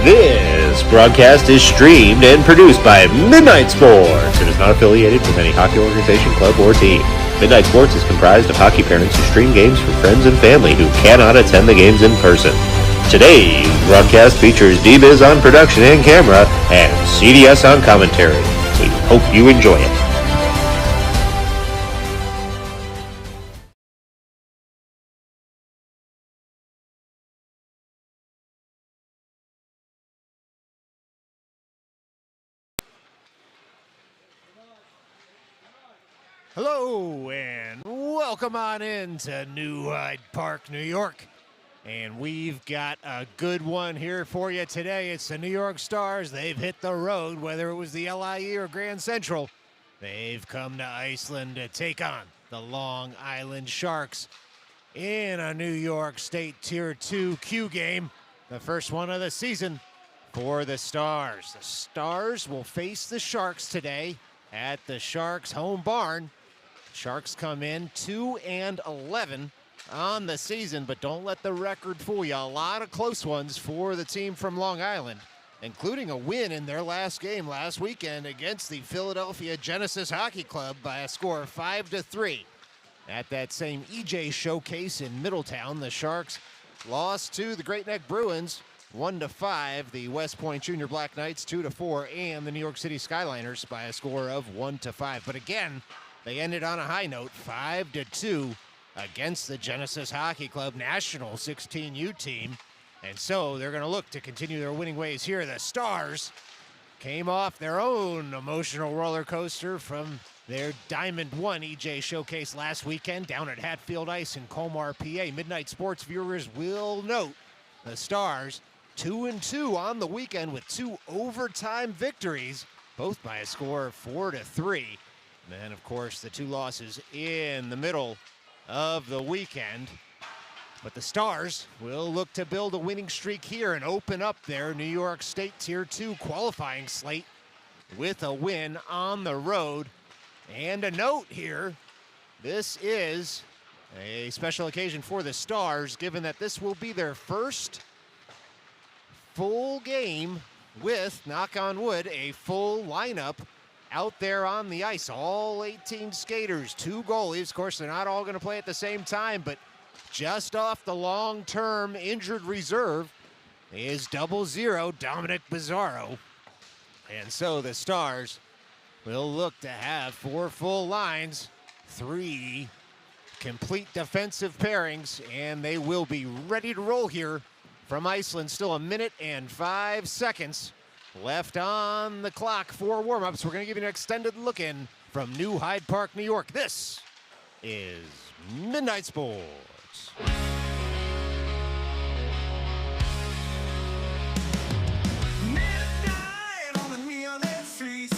This broadcast is streamed and produced by Midnight Sports and is not affiliated with any hockey organization, club, or team. Midnight Sports is comprised of hockey parents who stream games for friends and family who cannot attend the games in person. Today's broadcast features D-Biz on production and camera and CDS on commentary. We hope you enjoy it. Hello and welcome on in to New Hyde Park, New York. And we've got a good one here for you today. It's the New York Stars. They've hit the road, whether it was the LIAHL or Grand Central. They've come to IceLand to take on the Long Island Sharks in a New York State Tier 2 Q game. The first one of the season for the Stars. The Stars will face the Sharks today at the Sharks' home barn. Sharks come in 2-11 on the season, but don't let the record fool you. A lot of close ones for the team from Long Island, including a win in their last game last weekend against the Philadelphia Genesis Hockey Club by a score of 5-3. At that same EJ Showcase in Middletown, the Sharks lost to the Great Neck Bruins 1-5, the West Point Junior Black Knights 2-4, and the New York City Skyliners by a score of 1-5. But again, they ended on a high note, 5-2 against the Genesis Hockey Club National 16U team. And so they're going to look to continue their winning ways here. The Stars came off their own emotional roller coaster from their Diamond 1 EJ Showcase last weekend down at Hatfield Ice in Colmar, PA. Midnight Sports viewers will note the Stars 2-2 on the weekend with 2 overtime victories, both by a score of 4-3. And then, of course, the 2 losses in the middle of the weekend. But the Stars will look to build a winning streak here and open up their New York State Tier 2 qualifying slate with a win on the road. And a note here, this is a special occasion for the Stars, given that this will be their first full game with, knock on wood, a full lineup out there on the ice. All 18 skaters, 2 goalies. Of course, they're not all going to play at the same time, but just off the long-term injured reserve is 00 Dominic Bizarro. And so the Stars will look to have 4 full lines, 3 complete defensive pairings, and they will be ready to roll here from IceLand. Still 1 minute and 5 seconds left on the clock for warm-ups. We're going to give you an extended look in from New Hyde Park, New York. This is Midnight Sports. Midnight on the neon-lit streets.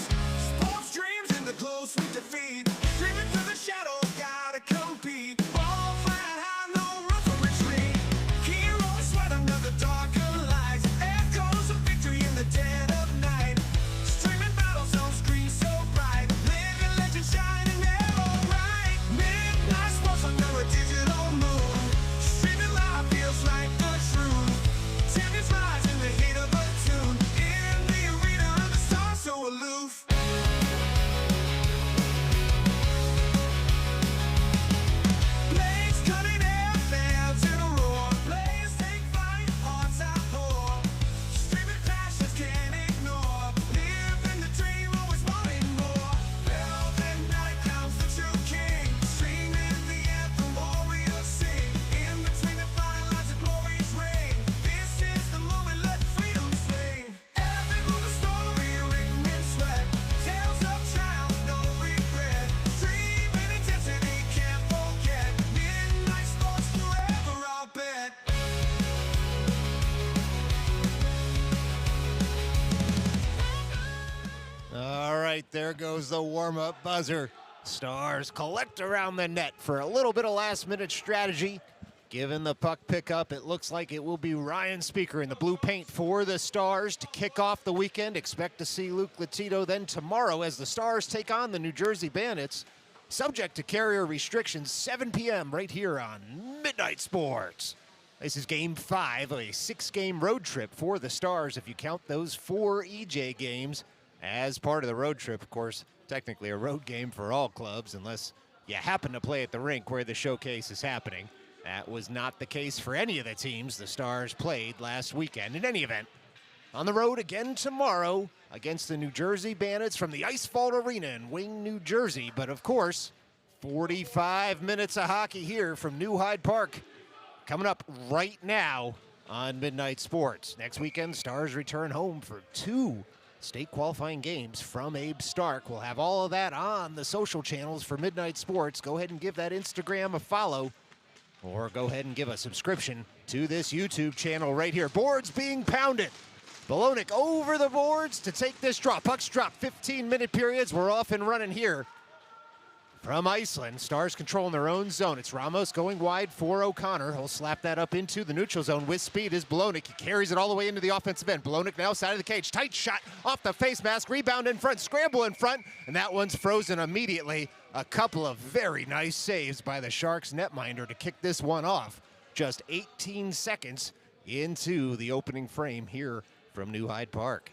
Sports dreams in the close we defeat. Dreaming through the shadows, gotta compete. Ball flying high, no room for retreat. Heroes sweat under the darker lights. Echoes of victory in the dead of night. Streaming battles on screens so bright. Living legend shining arrow bright. Midnight sports under a digital moon. Streaming live feels like the truth. Champions rise in the heat of a tune. In the arena of the stars so aloof. Blades cutting air, fans in a roar. Players take flight, hearts outpour. Streaming passions can't ignore. Living the dream, always wanting more. Velvet night comes the true king. Streaming the anthem, warriors sing. In between the fine lines of glory's reign. This is the moment, let freedom sing. Every move a story written in sweat. Tales of triumph, no regret. Streaming intensity, can't forget. Midnight sports forever, I'll bet. All right, there goes the warm-up buzzer. Stars collect around the net for a little bit of last-minute strategy. Given the puck pickup, it looks like it will be Ryan Speaker in the blue paint for the Stars to kick off the weekend. Expect to see Luke Latito then tomorrow as the Stars take on the New Jersey Bandits. Subject to carrier restrictions, 7 p.m. right here on Midnight Sports. This is game 5 of a 6-game road trip for the Stars, if you count those 4 EJ games as part of the road trip. Of course, technically a road game for all clubs, unless you happen to play at the rink where the showcase is happening. That was not the case for any of the teams the Stars played last weekend. In any event, on the road again tomorrow against the New Jersey Bandits from the IceLand Arena in Wayne, New Jersey. But of course, 45 minutes of hockey here from New Hyde Park coming up right now on Midnight Sports. Next weekend, Stars return home for 2 state qualifying games from Abe Stark. We'll have all of that on the social channels for Midnight Sports. Go ahead and give that Instagram a follow, or go ahead and give a subscription to this YouTube channel right here. Boards being pounded. Bolognic over the boards to take this draw. Pucks drop, 15-minute periods. We're off and running here from IceLand. Stars controlling their own zone. It's Ramos going wide for O'Connor. He'll slap that up into the neutral zone with speed is Bolognic. He carries it all the way into the offensive end. Bolognic now side of the cage. Tight shot off the face mask. Rebound in front. Scramble in front. And that one's frozen immediately. A couple of very nice saves by the Sharks netminder to kick this one off. Just 18 seconds into the opening frame here from New Hyde Park.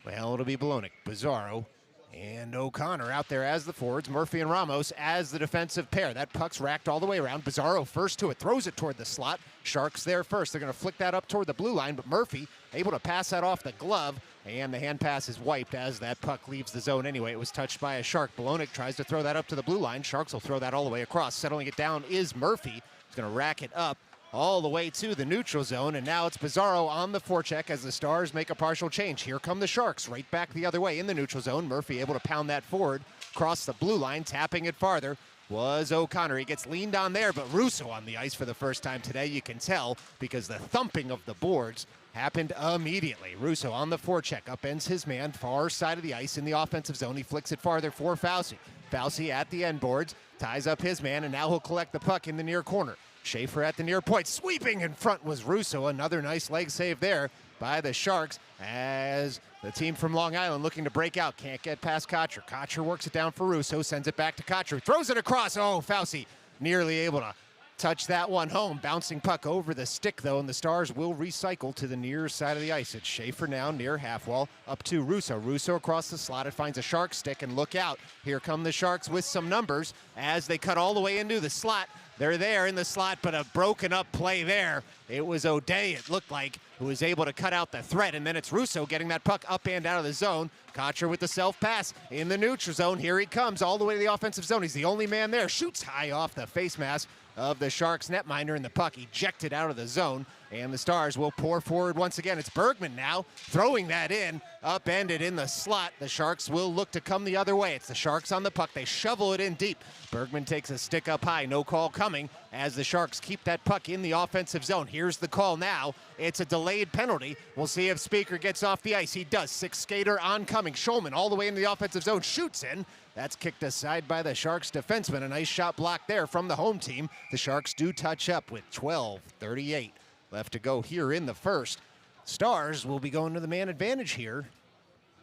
Well, it'll be Bolognic, Bizarro, and O'Connor out there as the forwards. Murphy and Ramos as the defensive pair. That puck's racked all the way around. Bizarro first to it, throws it toward the slot. Sharks there first. They're going to flick that up toward the blue line, but Murphy able to pass that off the glove, and the hand pass is wiped as that puck leaves the zone anyway. It was touched by a Shark. Bolognic tries to throw that up to the blue line. Sharks will throw that all the way across. Settling it down is Murphy. He's going to rack it up all the way to the neutral zone, and now it's Bizarro on the forecheck as the Stars make a partial change. Here come the Sharks right back the other way in the neutral zone. Murphy able to pound that forward across the blue line. Tapping it farther was O'Connor. He gets leaned on there, but Russo on the ice for the first time today. You can tell because the thumping of the boards happened immediately. Russo on the forecheck, upends his man, far side of the ice in the offensive zone. He flicks it farther for Fauci. Fauci at the end boards, ties up his man, and now he'll collect the puck in the near corner. Schaefer at the near point, sweeping in front was Russo. Another nice leg save there by the Sharks as the team from Long Island looking to break out. Can't get past Kotcher. Kotcher works it down for Russo, sends it back to Kotcher, throws it across. Oh, Fauci nearly able to touch that one home. Bouncing puck over the stick, though, and the Stars will recycle to the near side of the ice. It's Schaefer now near half wall, up to Russo. Russo across the slot. It finds a Shark stick, and look out. Here come the Sharks with some numbers as they cut all the way into the slot. They're there in the slot, but a broken up play there. It was O'Day, it looked like, who was able to cut out the threat, and then it's Russo getting that puck up and out of the zone. Kotcher with the self-pass in the neutral zone. Here he comes all the way to the offensive zone. He's the only man there. Shoots high off the face mask of the Sharks netminder, and the puck ejected out of the zone, and the Stars will pour forward once again. It's Bergman now throwing that in, upended in the slot. The Sharks will look to come the other way. It's the Sharks on the puck. They shovel it in deep. Bergman takes a stick up high. No call coming as the Sharks keep that puck in the offensive zone. Here's the call now. It's a delayed penalty. We'll see if Speaker gets off the ice. He does. 6 skater oncoming. Schulman all the way into the offensive zone. Shoots in. That's kicked aside by the Sharks defenseman. A nice shot block there from the home team. The Sharks do touch up with 12:38 left to go here in the first. Stars will be going to the man advantage here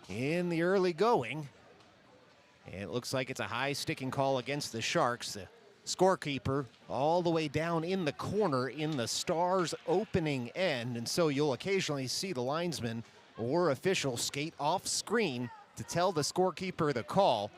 in the early going. And it looks like it's a high sticking call against the Sharks. The scorekeeper all the way down in the corner in the Stars opening end. And so you'll occasionally see the linesman or official skate off screen to tell the scorekeeper the call.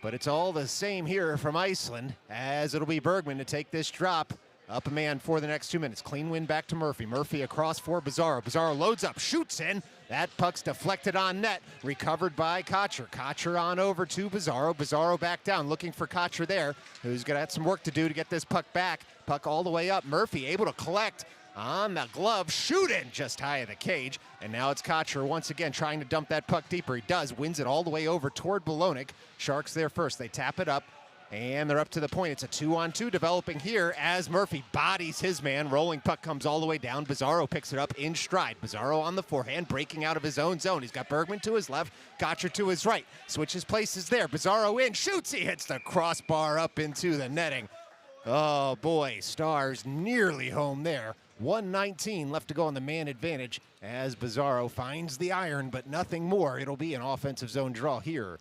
But it's all the same here from IceLand, as it'll be Bergman to take this drop. Up a man for the next 2 minutes. Clean win back to Murphy. Murphy across for Bizarro. Bizarro loads up, shoots in. That puck's deflected on net. Recovered by Kotcher. Kotcher on over to Bizarro. Bizarro back down, looking for Kotcher there, who's going to have some work to do to get this puck back. Puck all the way up. Murphy able to collect on the glove, shooting just high of the cage, and now it's Kotcher once again trying to dump that puck deeper. He does, wins it all the way over toward Bolognic. Sharks there first. They tap it up, and they're up to the point. It's a 2-on-2 developing here as Murphy bodies his man. Rolling puck comes all the way down. Bizarro picks it up in stride. Bizarro on the forehand, breaking out of his own zone. He's got Bergman to his left, Kotcher to his right. Switches places there. Bizarro in, shoots. He hits the crossbar up into the netting. Oh boy, Stars nearly home there. 1:19 left to go on the man advantage as Bizarro finds the iron, but nothing more. It'll be an offensive zone draw here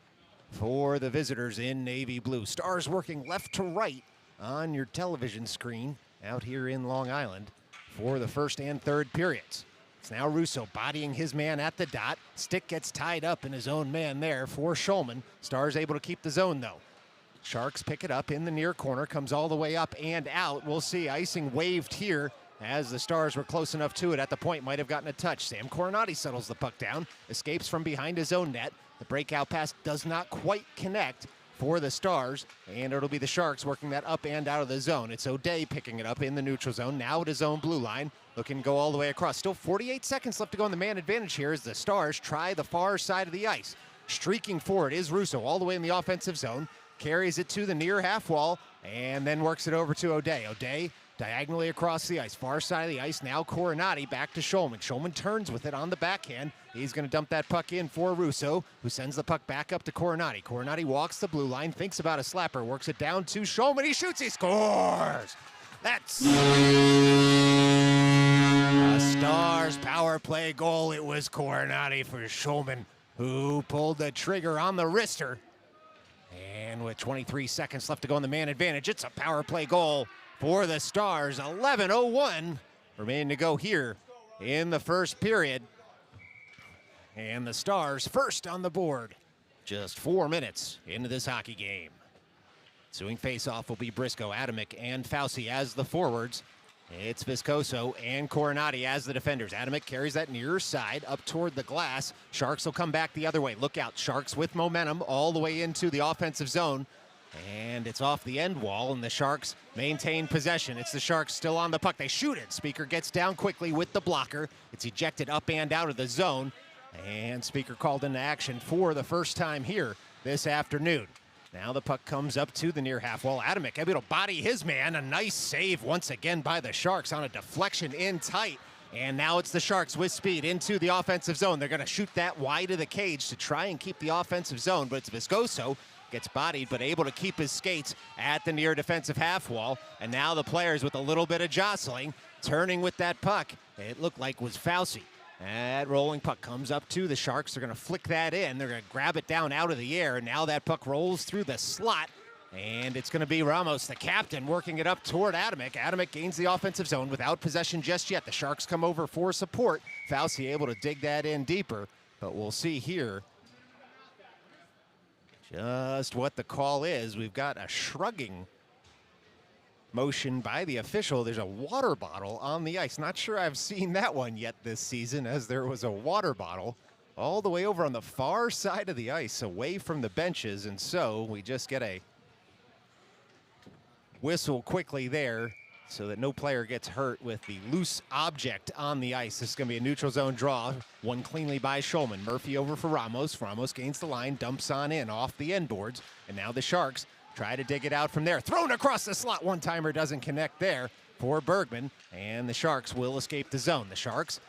for the visitors in navy blue. Stars working left to right on your television screen out here in Long Island for the first and third periods. It's now Russo bodying his man at the dot. Stick gets tied up in his own man there for Schulman. Stars able to keep the zone though. Sharks pick it up in the near corner, comes all the way up and out. We'll see icing waved here as the Stars were close enough to it at the point, might have gotten a touch. Sam Coronati settles the puck down, escapes from behind his own net. The breakout pass does not quite connect for the Stars, and it'll be the Sharks working that up and out of the zone. It's O'Day picking it up in the neutral zone, now at his own blue line, looking to go all the way across. Still 48 seconds left to go in the man advantage here as the Stars try the far side of the ice. Streaking forward is Russo all the way in the offensive zone, carries it to the near half wall, and then works it over to O'Day. O'Day diagonally across the ice, far side of the ice, now Coronati back to Schulman. Schulman turns with it on the backhand. He's going to dump that puck in for Russo, who sends the puck back up to Coronati. Coronati walks the blue line, thinks about a slapper, works it down to Schulman. He shoots, he scores! That's a Stars power play goal. It was Coronati for Schulman, who pulled the trigger on the wrister. And with 23 seconds left to go in the man advantage, it's a power play goal for the Stars. 11:01 remaining to go here in the first period. And the Stars first on the board. Just 4 minutes into this hockey game. Ensuing face-off will be Briscoe, Adamick, and Fauci as the forwards. It's Viscoso and Coronati as the defenders. Adamick carries that near side up toward the glass. Sharks will come back the other way. Look out, Sharks with momentum all the way into the offensive zone. And it's off the end wall, and the Sharks maintain possession. It's the Sharks still on the puck. They shoot it. Speaker gets down quickly with the blocker. It's ejected up and out of the zone. And Speaker called into action for the first time here this afternoon. Now the puck comes up to the near half wall. Adamick able to body his man. A nice save once again by the Sharks on a deflection in tight. And now it's the Sharks with speed into the offensive zone. They're going to shoot that wide of the cage to try and keep the offensive zone, but it's Viscoso. Gets bodied, but able to keep his skates at the near defensive half wall. And now the players with a little bit of jostling, turning with that puck. It looked like was Fauci. That rolling puck comes up to the Sharks. They're going to flick that in. They're going to grab it down out of the air. And now that puck rolls through the slot. And it's going to be Ramos, the captain, working it up toward Adamick. Adamick gains the offensive zone without possession just yet. The Sharks come over for support. Fauci able to dig that in deeper. But we'll see here just what the call is. We've got a shrugging motion by the official. There's a water bottle on the ice. Not sure I've seen that one yet this season, as there was a water bottle all the way over on the far side of the ice, away from the benches. And so we just get a whistle quickly there so that no player gets hurt with the loose object on the ice. This is going to be a neutral zone draw, won cleanly by Schulman. Murphy over for Ramos. Ramos gains the line, dumps on in off the end boards, and now the Sharks try to dig it out from there. Thrown across the slot. One-timer doesn't connect there for Bergman, and the Sharks will escape the zone. The Sharks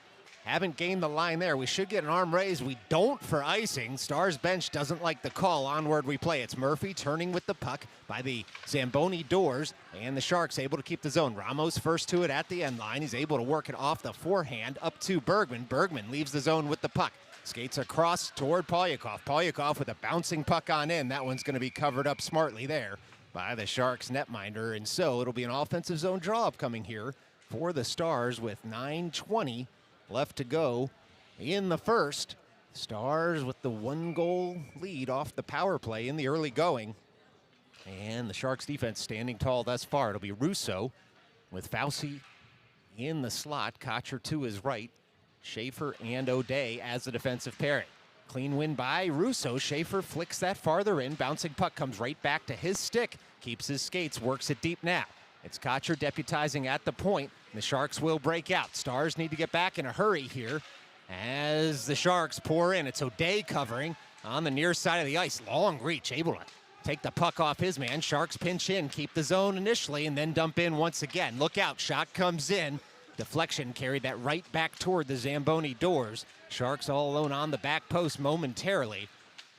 haven't gained the line there. We should get an arm raise. We don't for icing. Stars bench doesn't like the call. Onward we play. It's Murphy turning with the puck by the Zamboni doors, and the Sharks able to keep the zone. Ramos first to it at the end line. He's able to work it off the forehand up to Bergman. Bergman leaves the zone with the puck. Skates across toward Polyakov. Polyakov with a bouncing puck on in. That one's going to be covered up smartly there by the Sharks netminder, and so it'll be an offensive zone draw upcoming here for the Stars with 9:20 left to go in the first. Stars with the 1-goal lead off the power play in the early going. And the Sharks defense standing tall thus far. It'll be Russo with Fauci in the slot. Kocher to his right. Schaefer and O'Day as the defensive pairing. Clean win by Russo. Schaefer flicks that farther in. Bouncing puck comes right back to his stick. Keeps his skates, works it deep now. It's Kocher deputizing at the point. The Sharks will break out. Stars need to get back in a hurry here as the Sharks pour in. It's O'Day covering on the near side of the ice. Long reach, able to take the puck off his man. Sharks pinch in, keep the zone initially, and then dump in once again. Look out, shot comes in. Deflection carried that right back toward the Zamboni doors. Sharks all alone on the back post momentarily.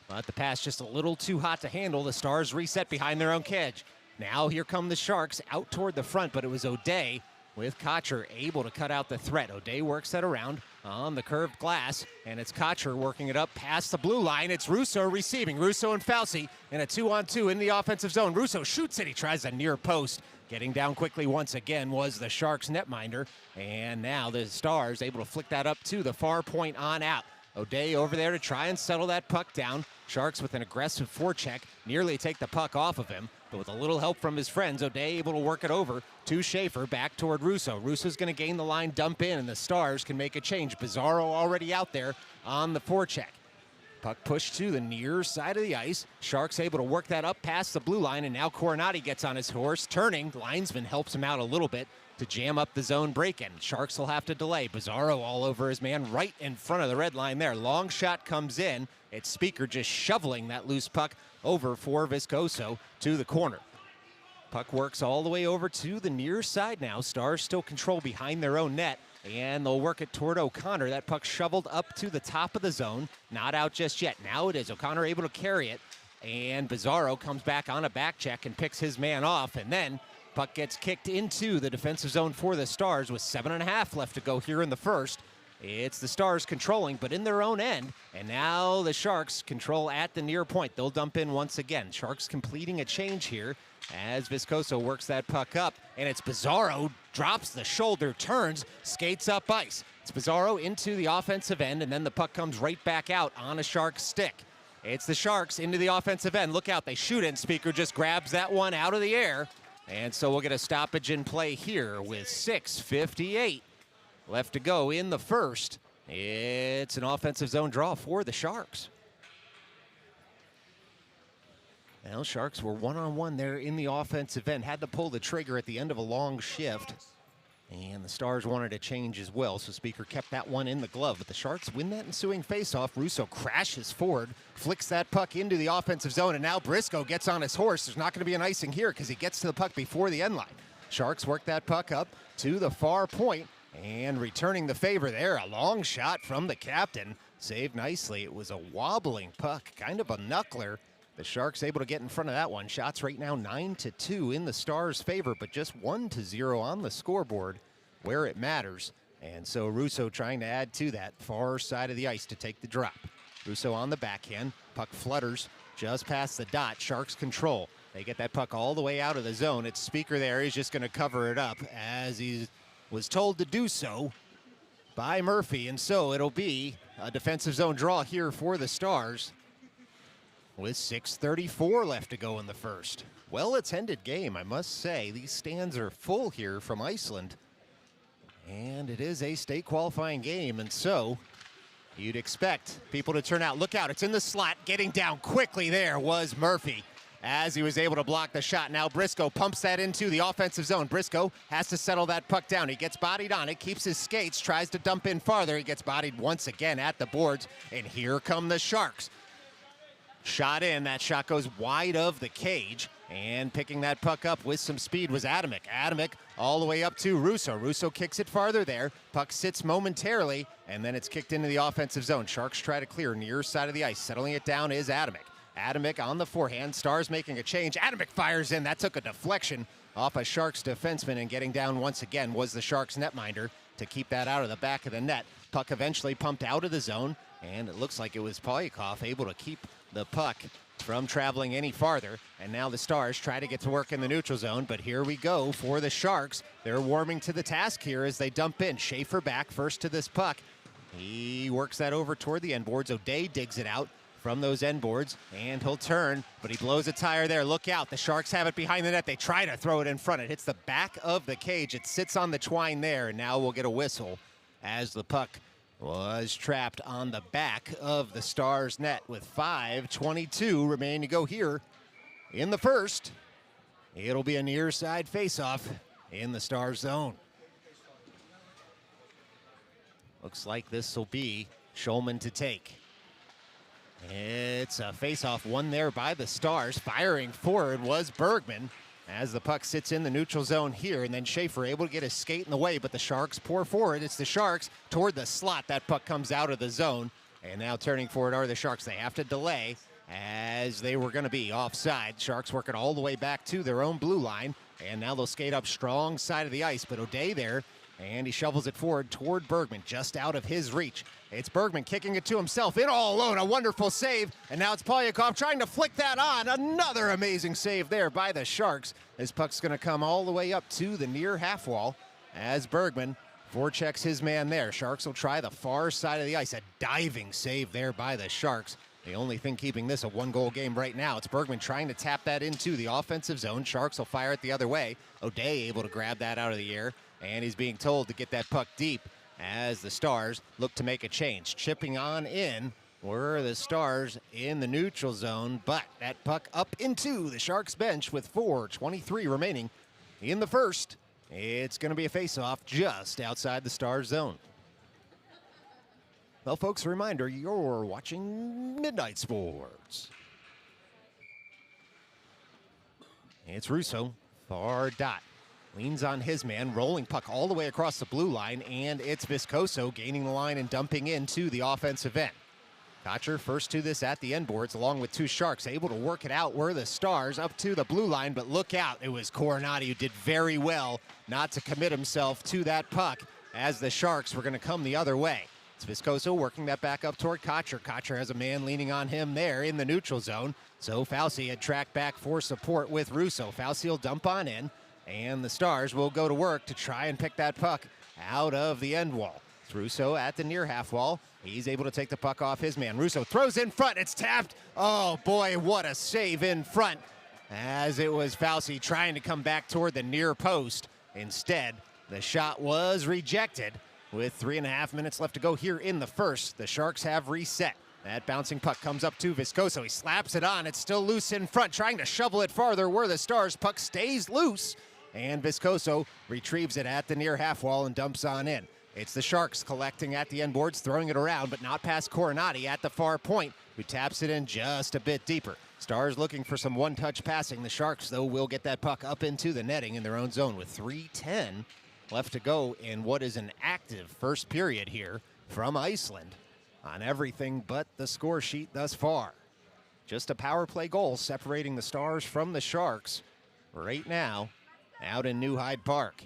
But the pass just a little too hot to handle. The Stars reset behind their own cage. Now here come the Sharks out toward the front, but it was O'Day with Kocher able to cut out the threat. O'Day works that around on the curved glass, and it's Kocher working it up past the blue line. It's Russo receiving. Russo and Fauci in a 2-on-2 in the offensive zone. Russo shoots it. He tries a near post. Getting down quickly once again was the Sharks netminder, and now the Stars able to flick that up to the far point on out. O'Day over there to try and settle that puck down. Sharks with an aggressive forecheck nearly take the puck off of him, but with a little help from his friends, O'Day able to work it over to Schaefer, back toward Russo. Russo's going to gain the line, dump in, and the Stars can make a change. Bizarro already out there on the forecheck. Puck pushed to the near side of the ice. Sharks able to work that up past the blue line, and now Coronati gets on his horse, turning. The linesman helps him out a little bit to jam up the zone break-in. Sharks will have to delay. Bizarro all over his man right in front of the red line there. Long shot comes in. It's Speaker just shoveling that loose puck over for Viscoso to the corner. Puck works all the way over to the near side now. Stars still control behind their own net, and they'll work it toward O'Connor. That puck shoveled up to the top of the zone. Not out just yet. Now it is. O'Connor able to carry it, and Bizarro comes back on a back check and picks his man off, and then puck gets kicked into the defensive zone for the Stars with 7.5 left to go here in the first. It's the Stars controlling, but in their own end, and now the Sharks control at the near point. They'll dump in once again. Sharks completing a change here as Viscoso works that puck up, and it's Bizarro, drops the shoulder, turns, skates up ice. It's Bizarro into the offensive end, and then the puck comes right back out on a Sharks stick. It's the Sharks into the offensive end. Look out, they shoot it. Speaker just grabs that one out of the air, and so we'll get a stoppage in play here with 6:58 left to go in the first. It's an offensive zone draw for the Sharks. Well, Sharks were one-on-one there in the offensive end. Had to pull the trigger at the end of a long shift. And the Stars wanted to change as well, so Speaker kept that one in the glove. But the Sharks win that ensuing faceoff. Russo crashes forward, flicks that puck into the offensive zone, and now Briscoe gets on his horse. There's not going to be an icing here because he gets to the puck before the end line. Sharks work that puck up to the far point, and returning the favor there, a long shot from the captain. Saved nicely. It was a wobbling puck, kind of a knuckler. The Sharks able to get in front of that one. Shots right now 9-2 in the Stars' favor, but just 1-0 on the scoreboard where it matters. And so Russo trying to add to that far side of the ice to take the drop. Russo on the backhand. Puck flutters just past the dot. Sharks control. They get that puck all the way out of the zone. It's Speaker there. He's just going to cover it up as he was told to do so by Murphy. And so it'll be a defensive zone draw here for the Stars with 6:34 left to go in the first. Well-attended game, I must say. These stands are full here from IceLand, and it is a state qualifying game, and so you'd expect people to turn out. Look out, it's in the slot. Getting down quickly there was Murphy as he was able to block the shot. Now Briscoe pumps that into the offensive zone. Briscoe has to settle that puck down. He gets bodied on it, keeps his skates, tries to dump in farther. He gets bodied once again at the boards, and here come the Sharks. Shot in, that shot goes wide of the cage, and picking that puck up with some speed was Adamick. Adamick all the way up to Russo. Russo kicks it farther there. Puck sits momentarily, and then it's kicked into the offensive zone. Sharks try to clear near side of the ice. Settling it down is Adamick. Adamick on the forehand. Stars making a change. Adamick fires in. That took a deflection off a Sharks defenseman, and getting down once again was the Sharks netminder to keep that out of the back of the net. Puck eventually pumped out of the zone, and it looks like it was Polyakov able to keep the puck from traveling any farther. And now the Stars try to get to work in the neutral zone, but here we go for the Sharks. They're warming to the task here as they dump in. Schaefer back first to this puck. He works that over toward the end boards. O'Day digs it out from those end boards, and he'll turn, but he blows a tire there. Look out, the Sharks have it behind the net. They try to throw it in front. It hits the back of the cage. It sits on the twine there, and now we'll get a whistle as the puck was trapped on the back of the Stars net with 5:22 remaining to go here in the first. It'll be a near side faceoff in the Stars zone. Looks like this will be Schulman to take. It's a faceoff won there by the Stars. Firing forward was Bergman as the puck sits in the neutral zone here, and then Schaefer able to get his skate in the way, but the Sharks pour forward. It's the Sharks toward the slot. That puck comes out of the zone, and now turning forward are the Sharks. They have to delay as they were going to be offside. Sharks working all the way back to their own blue line. And now they'll skate up strong side of the ice, but O'Day there, and he shovels it forward toward Bergman, just out of his reach. It's Bergman kicking it to himself, in all alone, a wonderful save. And now it's Polyakov trying to flick that on. Another amazing save there by the Sharks. This puck's going to come all the way up to the near half wall as Bergman forechecks his man there. Sharks will try the far side of the ice. A diving save there by the Sharks. The only thing keeping this a one-goal game right now. It's Bergman trying to tap that into the offensive zone. Sharks will fire it the other way. O'Day able to grab that out of the air, and he's being told to get that puck deep as the Stars look to make a change. Chipping on in were the Stars in the neutral zone, but that puck up into the Sharks bench with 4:23 remaining in the first. It's going to be a face-off just outside the Stars zone. Well, folks, a reminder, you're watching Midnight Sports. It's Russo, far dot. Leans on his man, rolling puck all the way across the blue line, and it's Viscoso gaining the line and dumping into the offensive end. Kocher first to this at the end boards, along with two Sharks, able to work it out were the Stars up to the blue line, but look out, it was Coronati who did very well not to commit himself to that puck as the Sharks were going to come the other way. It's Viscoso working that back up toward Kocher. Kocher has a man leaning on him there in the neutral zone, so Fauci had tracked back for support with Russo. Fauci will dump on in, and the Stars will go to work to try and pick that puck out of the end wall. It's Russo at the near half wall. He's able to take the puck off his man. Russo throws in front. It's tapped. Oh, boy, what a save in front, as it was Fauci trying to come back toward the near post. Instead, the shot was rejected. With 3.5 minutes left to go here in the first, the Sharks have reset. That bouncing puck comes up to Viscoso. He slaps it on. It's still loose in front, trying to shovel it farther where the Stars. Puck stays loose, and Viscoso retrieves it at the near half wall and dumps on in. It's the Sharks collecting at the end boards, throwing it around, but not past Coronati at the far point, who taps it in just a bit deeper. Stars looking for some one-touch passing. The Sharks, though, will get that puck up into the netting in their own zone with 3:10 left to go in what is an active first period here from IceLand on everything but the score sheet thus far. Just a power play goal separating the Stars from the Sharks right now out in New Hyde Park.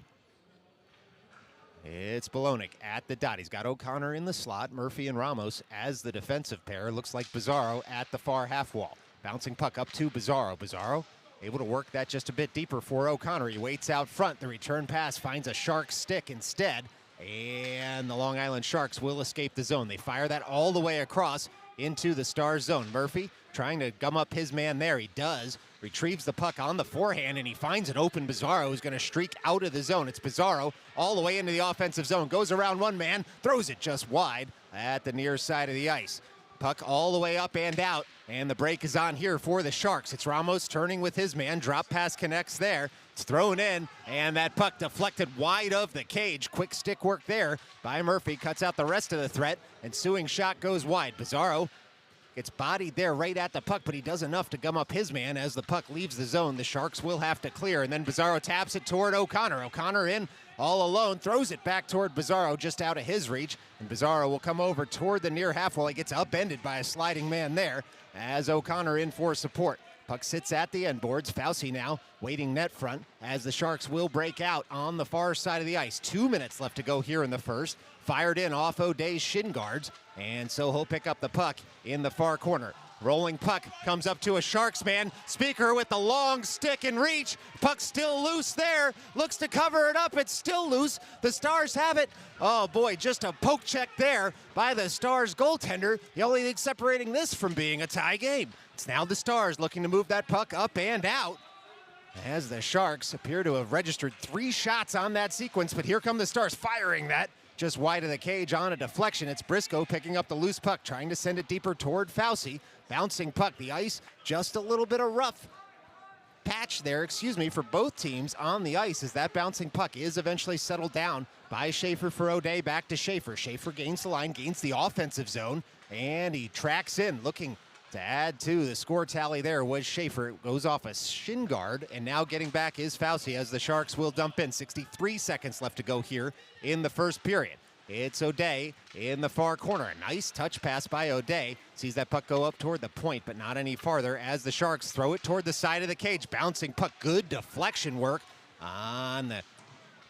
It's Bolonic at the dot. He's got O'Connor in the slot, Murphy and Ramos as the defensive pair. Looks like Bizarro at the far half wall. Bouncing puck up to Bizarro. Bizarro able to work that just a bit deeper for O'Connor. He waits out front. The return pass finds a Shark stick instead, and the Long Island Sharks will escape the zone. They fire that all the way across into the Stars zone. Murphy trying to gum up his man there. He does. Retrieves the puck on the forehand, and he finds an open Bizarro who's going to streak out of the zone. It's Bizarro all the way into the offensive zone. Goes around one man, throws it just wide at the near side of the ice. Puck all the way up and out, and the break is on here for the Sharks. It's Ramos turning with his man. Drop pass connects there. It's thrown in, and that puck deflected wide of the cage. Quick stick work there by Murphy. Cuts out the rest of the threat. Ensuing shot goes wide. Bizarro gets bodied there right at the puck, but he does enough to gum up his man as the puck leaves the zone. The Sharks will have to clear, and then Bizarro taps it toward O'Connor. O'Connor in all alone, throws it back toward Bizarro just out of his reach, and Bizarro will come over toward the near half wall. He gets upended by a sliding man there as O'Connor in for support. Puck sits at the end boards. Fauci now waiting net front as the Sharks will break out on the far side of the ice. 2 minutes left to go here in the first. Fired in off O'Day's shin guards, and so he'll pick up the puck in the far corner. Rolling puck comes up to a Sharks man. Speaker with the long stick and reach. Puck still loose there. Looks to cover it up. It's still loose. The Stars have it. Oh boy, just a poke check there by the Stars goaltender. The only thing separating this from being a tie game. It's now the Stars looking to move that puck up and out, as the Sharks appear to have registered 3 shots on that sequence, but here come the Stars firing that just wide of the cage on a deflection. It's Briscoe picking up the loose puck, trying to send it deeper toward Fauci. Bouncing puck, the ice, just a little bit of rough patch there, for both teams on the ice, as that bouncing puck is eventually settled down by Schaefer for O'Day. Back to Schaefer. Schaefer gains the line, gains the offensive zone, and he tracks in, looking to add to the score tally there was Schaefer. It goes off a shin guard, and now getting back is Fauci as the Sharks will dump in. 63 seconds left to go here in the first period. It's O'Day in the far corner. A nice touch pass by O'Day. Sees that puck go up toward the point, but not any farther as the Sharks throw it toward the side of the cage. Bouncing puck, good deflection work on the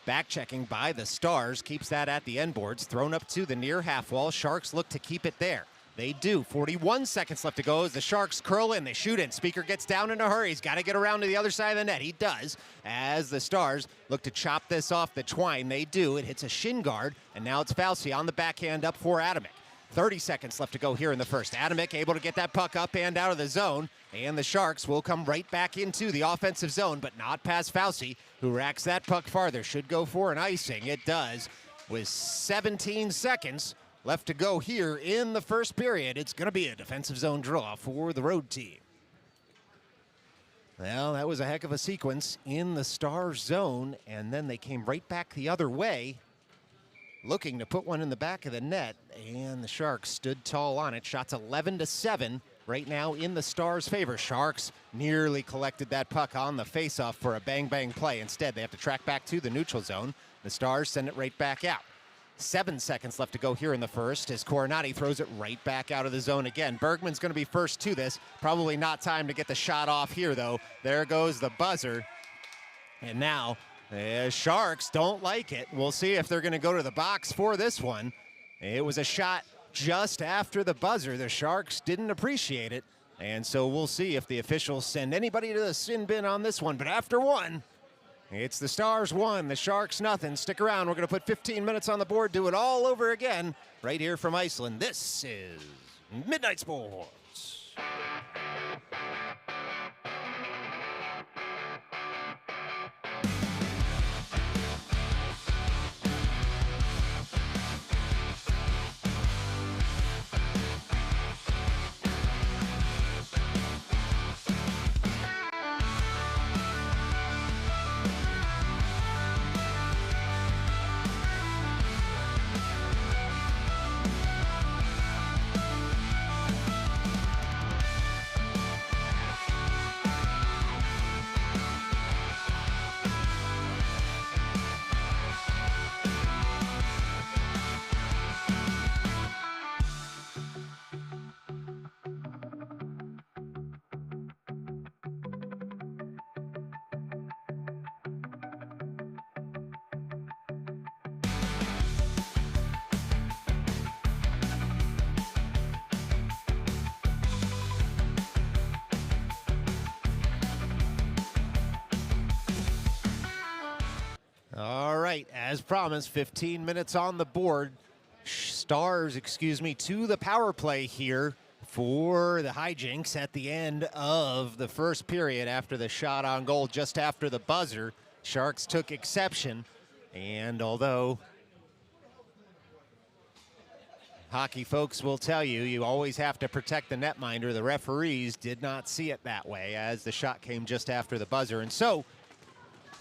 back checking by the Stars. Keeps that at the end boards. Thrown up to the near half wall. Sharks look to keep it there. They do. 41 seconds left to go as the Sharks curl in. They shoot in. Speaker gets down in a hurry. He's got to get around to the other side of the net. He does. As the Stars look to chop this off the twine. They do. It hits a shin guard. And now it's Fauci on the backhand up for Adamek. 30 seconds left to go here in the first. Adamek able to get that puck up and out of the zone. And the Sharks will come right back into the offensive zone, but not past Fauci, who racks that puck farther. Should go for an icing. It does. With 17 seconds left to go here in the first period, it's going to be a defensive zone draw for the road team. Well, that was a heck of a sequence in the Stars zone, and then they came right back the other way, looking to put one in the back of the net, and the Sharks stood tall on it. Shots 11-7 right now in the Stars' favor. Sharks nearly collected that puck on the faceoff for a bang-bang play. Instead, they have to track back to the neutral zone. The Stars send it right back out. 7 seconds left to go here in the first as Coronati throws it right back out of the zone again. Bergman's going to be first to this. Probably not time to get the shot off here, though. There goes the buzzer. And now the Sharks don't like it. We'll see if they're going to go to the box for this one. It was a shot just after the buzzer. The Sharks didn't appreciate it. And so we'll see if the officials send anybody to the sin bin on this one. But after one, it's the Stars 1, the Sharks nothing. Stick around. We're going to put 15 minutes on the board, do it all over again right here from IceLand. This is Midnight Sports. All right, as promised, 15 minutes on the board. Stars, to the power play here for the hijinks at the end of the first period after the shot on goal just after the buzzer. Sharks took exception, and although hockey folks will tell you, you always have to protect the netminder, the referees did not see it that way as the shot came just after the buzzer. And so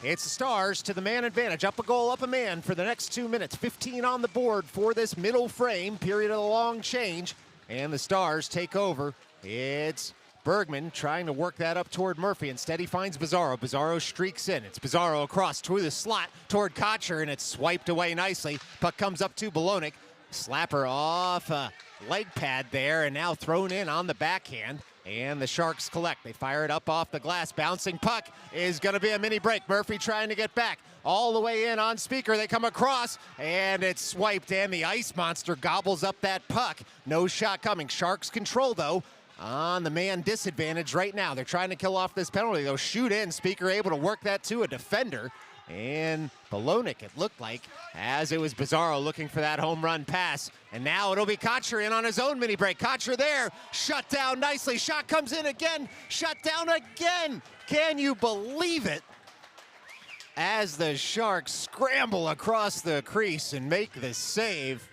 it's the Stars to the man advantage. Up a goal, up a man for the next 2 minutes. 15 on the board for this middle frame, period of the long change. And the Stars take over. It's Bergman trying to work that up toward Murphy. Instead, he finds Bizarro. Bizarro streaks in. It's Bizarro across through the slot toward Kocher, and it's swiped away nicely. Puck comes up to Bolognic. Slapper off a leg pad there, and now thrown in on the backhand. And the Sharks collect. They fire it up off the glass. Bouncing puck is going to be a mini break. Murphy trying to get back. All the way in on Speaker. They come across, and it's swiped, and the Ice Monster gobbles up that puck. No shot coming. Sharks control, though, on the man disadvantage right now. They're trying to kill off this penalty. They'll shoot in. Speaker able to work that to a defender. And Bolognic, it looked like, as it was Bizarro looking for that home run pass. And now it'll be Kocher in on his own mini break. Kocher there, shut down nicely. Shot comes in again, shut down again. Can you believe it? As the Sharks scramble across the crease and make the save.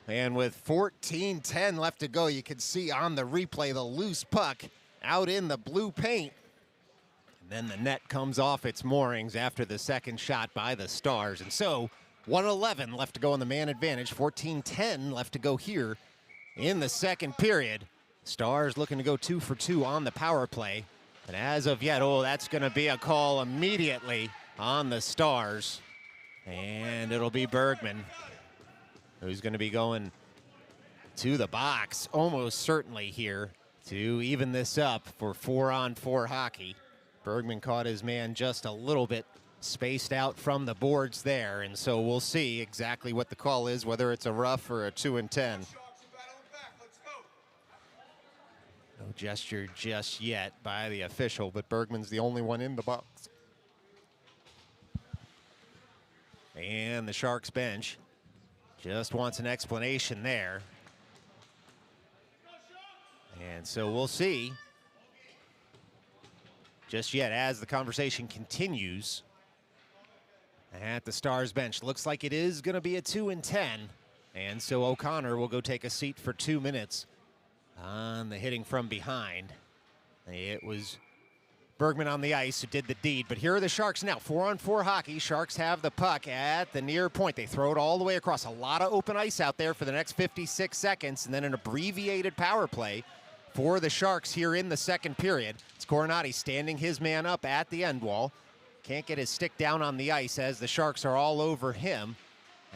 And with 14:10 left to go, you can see on the replay the loose puck out in the blue paint. Then the net comes off its moorings after the second shot by the Stars. And so 1:11 left to go on the man advantage. 14:10 left to go here in the second period. Stars looking to go 2 for 2 on the power play. And as of yet, that's going to be a call immediately on the Stars. And it'll be Bergman, who's going to be going to the box almost certainly here to even this up for 4-on-4 hockey. Bergman caught his man just a little bit spaced out from the boards there. And so we'll see exactly what the call is, whether it's a rough or a 2 and 10. No gesture just yet by the official, but Bergman's the only one in the box. And the Sharks bench just wants an explanation there. And so we'll see just yet as the conversation continues at the Stars bench. Looks like it is going to be a 2 and 10. And so O'Connor will go take a seat for 2 minutes on the hitting from behind. It was Bergman on the ice who did the deed, but here are the Sharks now. 4-on-4 hockey. Sharks have the puck at the near point. They throw it all the way across. A lot of open ice out there for the next 56 seconds, and then an abbreviated power play for the Sharks here in the second period. It's Coronati standing his man up at the end wall. Can't get his stick down on the ice as the Sharks are all over him,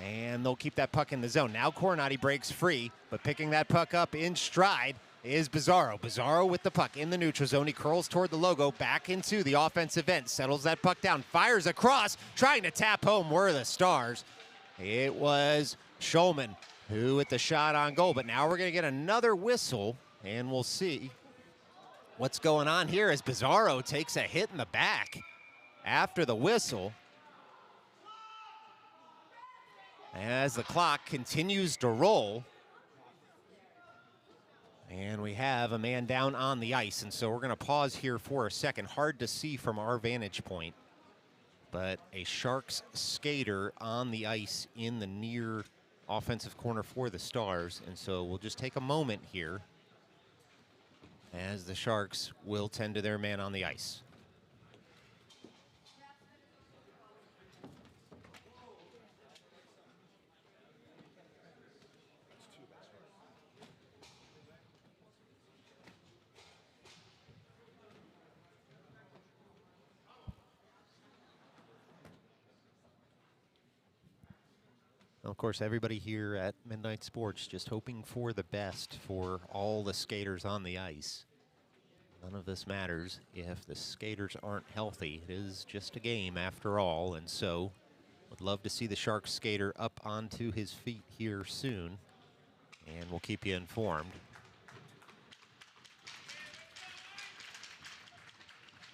and they'll keep that puck in the zone. Now Coronati breaks free, but picking that puck up in stride is Bizarro. Bizarro with the puck in the neutral zone. He curls toward the logo, back into the offensive end, settles that puck down, fires across, trying to tap home were the Stars. It was Schulman who with the shot on goal, but now we're going to get another whistle, and we'll see what's going on here as Bizarro takes a hit in the back after the whistle. As the clock continues to roll, and we have a man down on the ice, and so we're going to pause here for a second. Hard to see from our vantage point, but a Sharks skater on the ice in the near offensive corner for the Stars, and so we'll just take a moment here as the Sharks will tend to their man on the ice. Of course, everybody here at Midnight Sports just hoping for the best for all the skaters on the ice. None of this matters if the skaters aren't healthy. It is just a game after all, and so would love to see the Sharks skater up onto his feet here soon, and we'll keep you informed.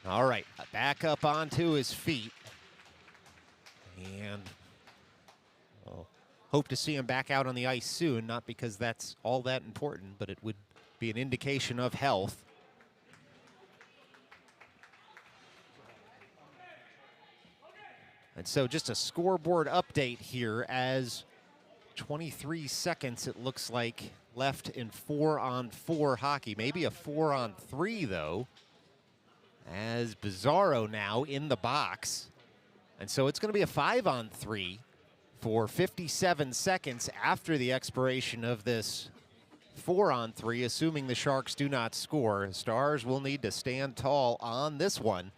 All right, back up onto his feet, and hope to see him back out on the ice soon, not because that's all that important, but it would be an indication of health. And so just a scoreboard update here as 23 seconds, it looks like, left in 4-on-4 hockey. Maybe a 4-on-3, though, as Bizarro now in the box. And so it's going to be a 5-on-3 for 57 seconds after the expiration of this 4-on-3, assuming the Sharks do not score. The Stars will need to stand tall on this one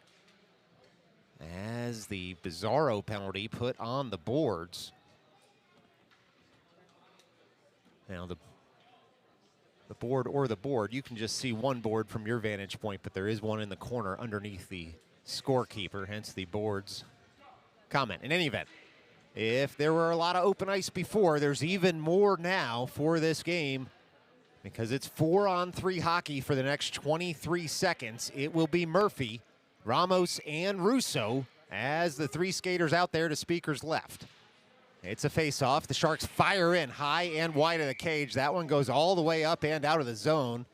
as the Bizarro penalty put on the boards. Now the board, you can just see one board from your vantage point, but there is one in the corner underneath the scorekeeper, hence the board's comment. In any event, if there were a lot of open ice before, there's even more now for this game because it's 4-on-3 hockey for the next 23 seconds. It will be Murphy, Ramos, and Russo as the three skaters out there to Speaker's left. It's a face-off. The Sharks fire in high and wide of the cage. That one goes all the way up and out of the zone.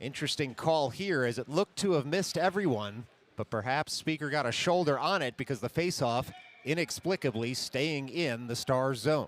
Interesting call here as it looked to have missed everyone, but perhaps Speaker got a shoulder on it because the face-off inexplicably staying in the Stars zone.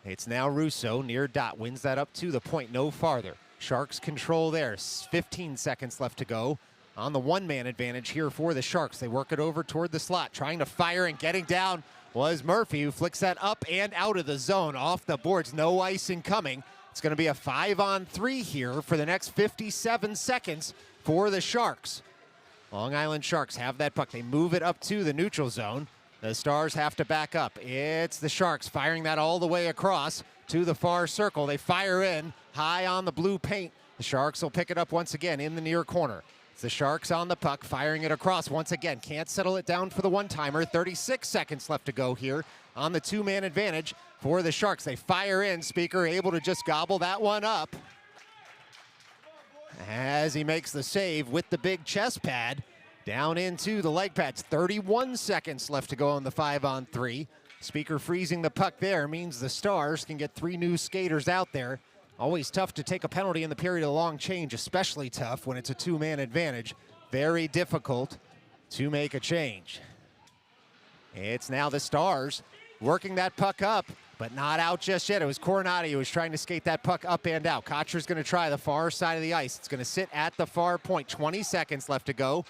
It's now Russo near dot, wins that up to the point, no farther. Sharks control there, 15 seconds left to go. On the one-man advantage here for the Sharks. They work it over toward the slot, trying to fire, and getting down was Murphy, who flicks that up and out of the zone, off the boards, no icing coming. It's going to be a 5-on-3 here for the next 57 seconds for the Sharks. Long Island Sharks have that puck. They move it up to the neutral zone. The Stars have to back up. It's the Sharks firing that all the way across to the far circle. They fire in high on the blue paint. The Sharks will pick it up once again in the near corner. It's the Sharks on the puck, firing it across once again. Can't settle it down for the one-timer. 36 seconds left to go here on the two-man advantage for the Sharks. They fire in. Speaker able to just gobble that one up as he makes the save with the big chest pad down into the leg pads. 31 seconds left to go on the 5-on-3. Speaker freezing the puck there means the Stars can get 3 new skaters out there. Always tough to take a penalty in the period of long change, especially tough when it's a two-man advantage. Very difficult to make a change. It's now the Stars working that puck up, but not out just yet. It was Coronati who was trying to skate that puck up and out. Kocher's going to try the far side of the ice. It's going to sit at the far point. 20 seconds left to go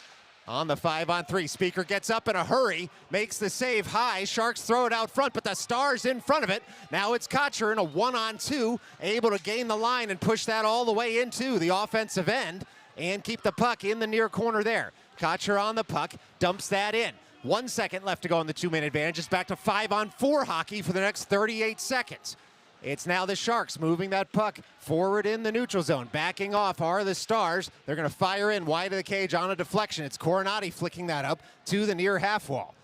on the 5-on-3. Speaker gets up in a hurry, makes the save high. Sharks throw it out front, but the Stars in front of it. Now it's Kocher in a 1-on-2, able to gain the line and push that all the way into the offensive end and keep the puck in the near corner there. Kocher on the puck, dumps that in. 1 second left to go on the two-man advantage. It's back to 5-on-4 hockey for the next 38 seconds. It's now the Sharks moving that puck forward in the neutral zone. Backing off are the Stars. They're going to fire in wide of the cage on a deflection. It's Coronati flicking that up to the near half wall.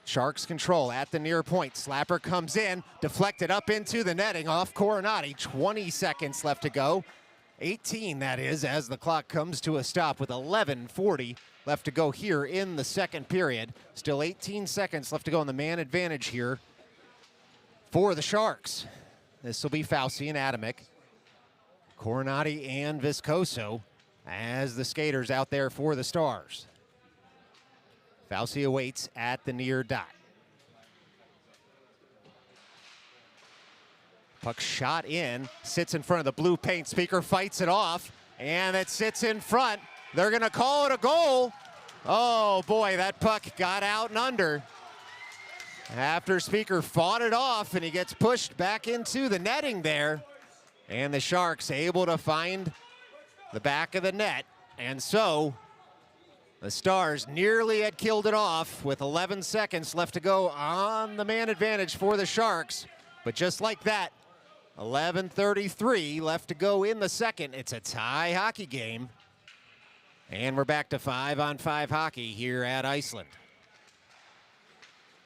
Sharks control at the near point. Slapper comes in, deflected up into the netting off Coronati. 20 seconds left to go. 18, that is, as the clock comes to a stop with 11:40 left to go here in the second period. Still 18 seconds left to go on the man advantage here for the Sharks. This will be Fauci and Adamick, Coronati and Viscoso as the skaters out there for the Stars. Fauci awaits at the near dot. Puck shot in, sits in front of the blue paint. Speaker fights it off, and it sits in front. They're going to call it a goal. Oh boy, that puck got out and under. After Speaker fought it off, and he gets pushed back into the netting there. And the Sharks able to find the back of the net. And so the Stars nearly had killed it off with 11 seconds left to go on the man advantage for the Sharks. But just like that, 11:33 left to go in the second. It's a tie hockey game. And we're back to 5-on-5 hockey here at IceLand.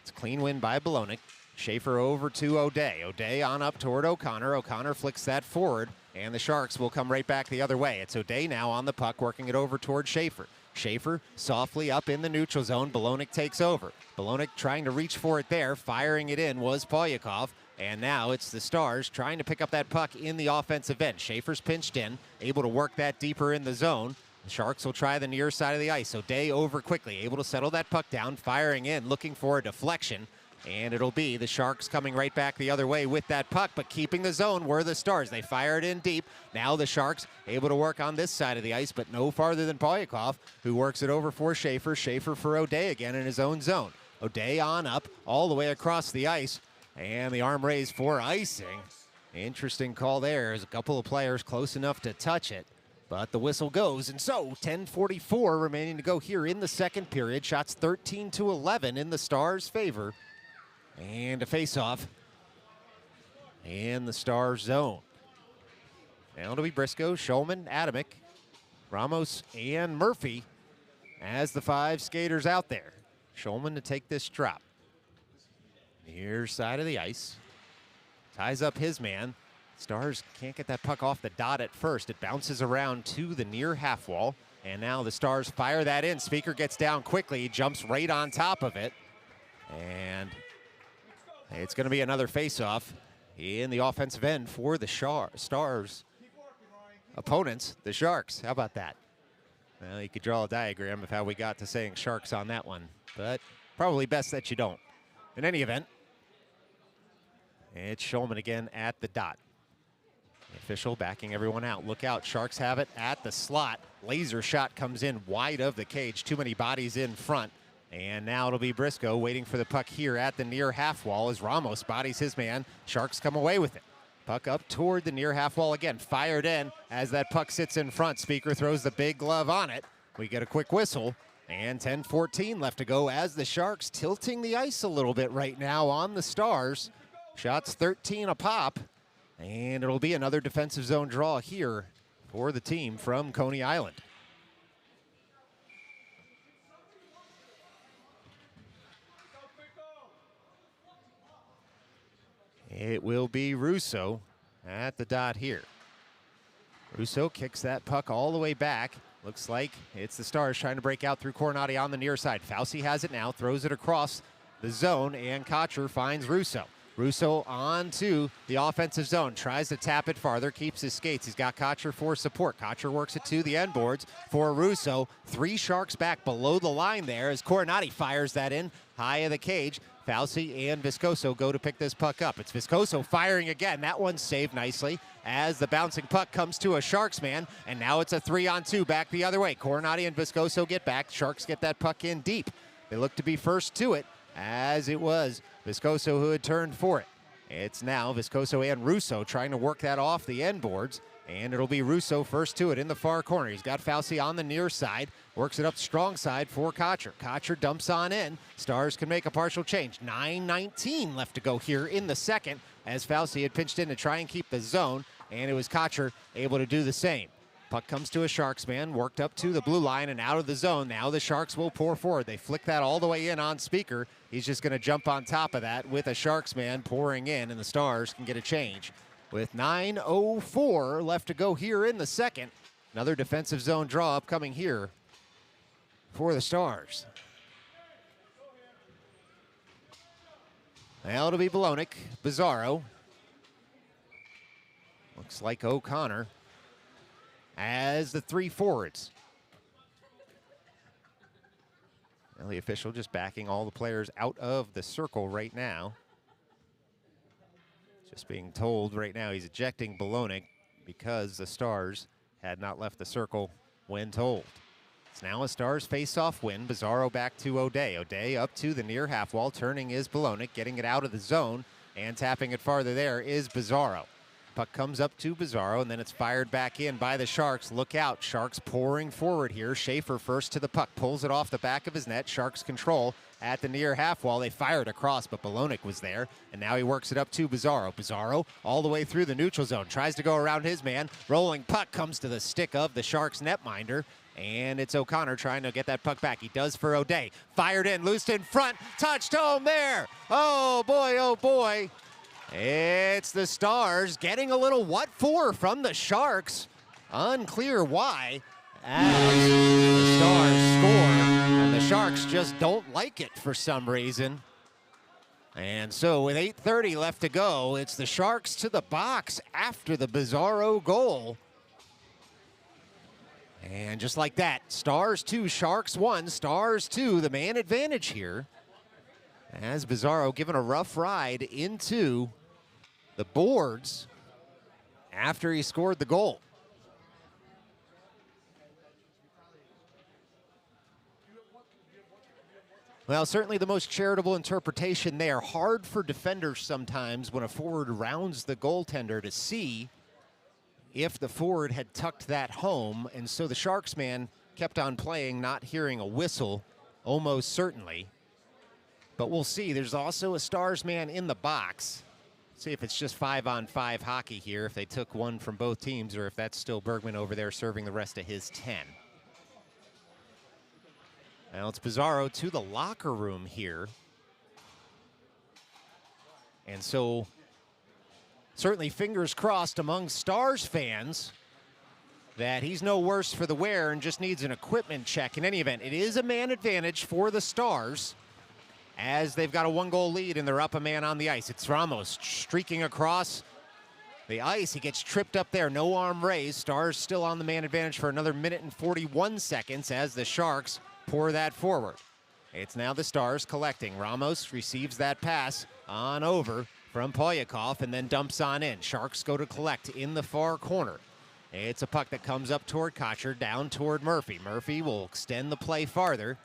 It's a clean win by Bologna. Schaefer over to O'Day. O'Day on up toward O'Connor. O'Connor flicks that forward, and the Sharks will come right back the other way. It's O'Day now on the puck, working it over toward Schaefer. Schaefer softly up in the neutral zone. Bologna takes over. Bologna trying to reach for it there. Firing it in was Polyakov. And now it's the Stars trying to pick up that puck in the offensive end. Schaefer's pinched in, able to work that deeper in the zone. The Sharks will try the near side of the ice. O'Day over quickly, able to settle that puck down, firing in, looking for a deflection. And it'll be the Sharks coming right back the other way with that puck, but keeping the zone were the Stars. They fire it in deep. Now the Sharks able to work on this side of the ice, but no farther than Polyakov, who works it over for Schaefer. Schaefer for O'Day again in his own zone. O'Day on up, all the way across the ice. And the arm raised for icing. Interesting call there. There's a couple of players close enough to touch it. But the whistle goes, and so 10:44 remaining to go here in the second period. Shots 13-11 in the Stars' favor. And a face-off in the Stars' zone. Now it'll be Briscoe, Shulman, Adamick, Ramos, and Murphy as the 5 skaters out there. Shulman to take this drop. Near side of the ice. Ties up his man. Stars can't get that puck off the dot at first. It bounces around to the near half wall. And now the Stars fire that in. Speaker gets down quickly. He jumps right on top of it. And it's going to be another face-off in the offensive end for the Stars. Opponents, the Sharks. How about that? Well, you could draw a diagram of how we got to saying Sharks on that one. But probably best that you don't. In any event, it's Shulman again at the dot. The official backing everyone out. Look out, Sharks have it at the slot. Laser shot comes in wide of the cage. Too many bodies in front. And now it'll be Briscoe waiting for the puck here at the near half wall as Ramos bodies his man. Sharks come away with it. Puck up toward the near half wall again. Fired in as that puck sits in front. Speaker throws the big glove on it. We get a quick whistle. And 10:14 left to go as the Sharks tilting the ice a little bit right now on the Stars. Shots 13 a pop. And it'll be another defensive zone draw here for the team from Coney Island. It will be Russo at the dot here. Russo kicks that puck all the way back. Looks like it's the Stars trying to break out through Coronati on the near side. Fauci has it now, throws it across the zone, and Kocher finds Russo. Russo on to the offensive zone, tries to tap it farther, keeps his skates. He's got Kocher for support. Kocher works it to the end boards for Russo. 3 Sharks back below the line there as Coronati fires that in high of the cage. Fauci and Viscoso go to pick this puck up. It's Viscoso firing again. That one's saved nicely as the bouncing puck comes to a Sharks man, and now it's a 3-on-2 back the other way. Coronati and Viscoso get back. Sharks get that puck in deep. They look to be first to it, as it was Viscoso who had turned for it. It's now Viscoso and Russo trying to work that off the end boards, and it'll be Russo first to it in the far corner. He's got Fauci on the near side, works it up strong side for Kocher. Kocher dumps on in. Stars can make a partial change. 9:19 left to go here in the second, as Fauci had pinched in to try and keep the zone, and it was Kocher able to do the same. Puck comes to a Sharks man, worked up to the blue line and out of the zone. Now the Sharks will pour forward. They flick that all the way in on Speaker. He's just going to jump on top of that with a Sharks man pouring in, and the Stars can get a change. With 9:04 left to go here in the second, another defensive zone draw upcoming here for the Stars. Now it'll be Bolognic, Bizarro. Looks like O'Connor as the 3 forwards. Well, the official just backing all the players out of the circle right now. Just being told right now he's ejecting Bolognic because the Stars had not left the circle when told. It's now a Stars face-off win. Bizarro back to O'Day. O'Day up to the near half wall. Turning is Bolognic, getting it out of the zone, and tapping it farther there is Bizarro. Puck comes up to Bizarro, and then it's fired back in by the Sharks. Look out, Sharks pouring forward here. Schaefer first to the puck, pulls it off the back of his net. Sharks control at the near half wall. They fired across, but Bolognic was there, and now he works it up to Bizarro. Bizarro all the way through the neutral zone, tries to go around his man. Rolling puck comes to the stick of the Sharks netminder, and it's O'Connor trying to get that puck back. He does for O'Day. Fired in, loosed in front, touched home there. Oh boy, oh boy. It's the Stars getting a little what for from the Sharks. Unclear why, as the Stars score, and the Sharks just don't like it for some reason. And so with 8:30 left to go, it's the Sharks to the box after the Bizarro goal. And just like that, Stars 2, Sharks 1, Stars 2, the man advantage here. As Bizarro given a rough ride into the boards after he scored the goal. Well, certainly the most charitable interpretation there. Hard for defenders sometimes when a forward rounds the goaltender to see if the forward had tucked that home, and so the Sharks man kept on playing, not hearing a whistle, almost certainly. But we'll see. There's also a Stars man in the box. See if it's just 5-on-5 hockey here, if they took one from both teams, or if that's still Bergman over there serving the rest of his 10. Now it's Bizarro to the locker room here. And so certainly fingers crossed among Stars fans that he's no worse for the wear and just needs an equipment check. In any event, it is a man advantage for the Stars, as they've got a 1-goal lead and they're up a man on the ice. It's Ramos streaking across the ice. He gets tripped up there, no arm raised. Stars still on the man advantage for another minute and 41 seconds as the Sharks pour that forward. It's now the Stars collecting. Ramos receives that pass on over from Polyakov and then dumps on in. Sharks go to collect in the far corner. It's a puck that comes up toward Kocher, down toward Murphy. Murphy will extend the play farther.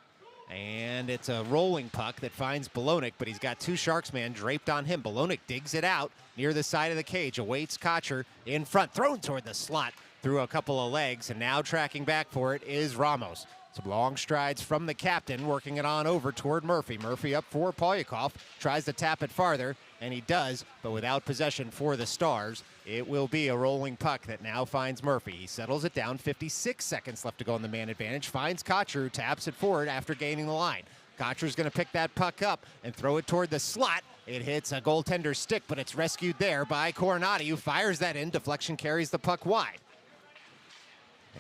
And it's a rolling puck that finds Bolognic, but he's got 2 Sharks man draped on him. Bolognic digs it out near the side of the cage, awaits Kocher in front, thrown toward the slot through a couple of legs, and now tracking back for it is Ramos. Some long strides from the captain, working it on over toward Murphy. Murphy up for Polyakov, tries to tap it farther, and he does, but without possession for the Stars. It will be a rolling puck that now finds Murphy. He settles it down, 56 seconds left to go in the man advantage, finds Kocher, who taps it forward after gaining the line. Kocher's going to pick that puck up and throw it toward the slot It hits a goaltender's stick, but it's rescued there by Coronati, who fires that in. Deflection carries the puck wide.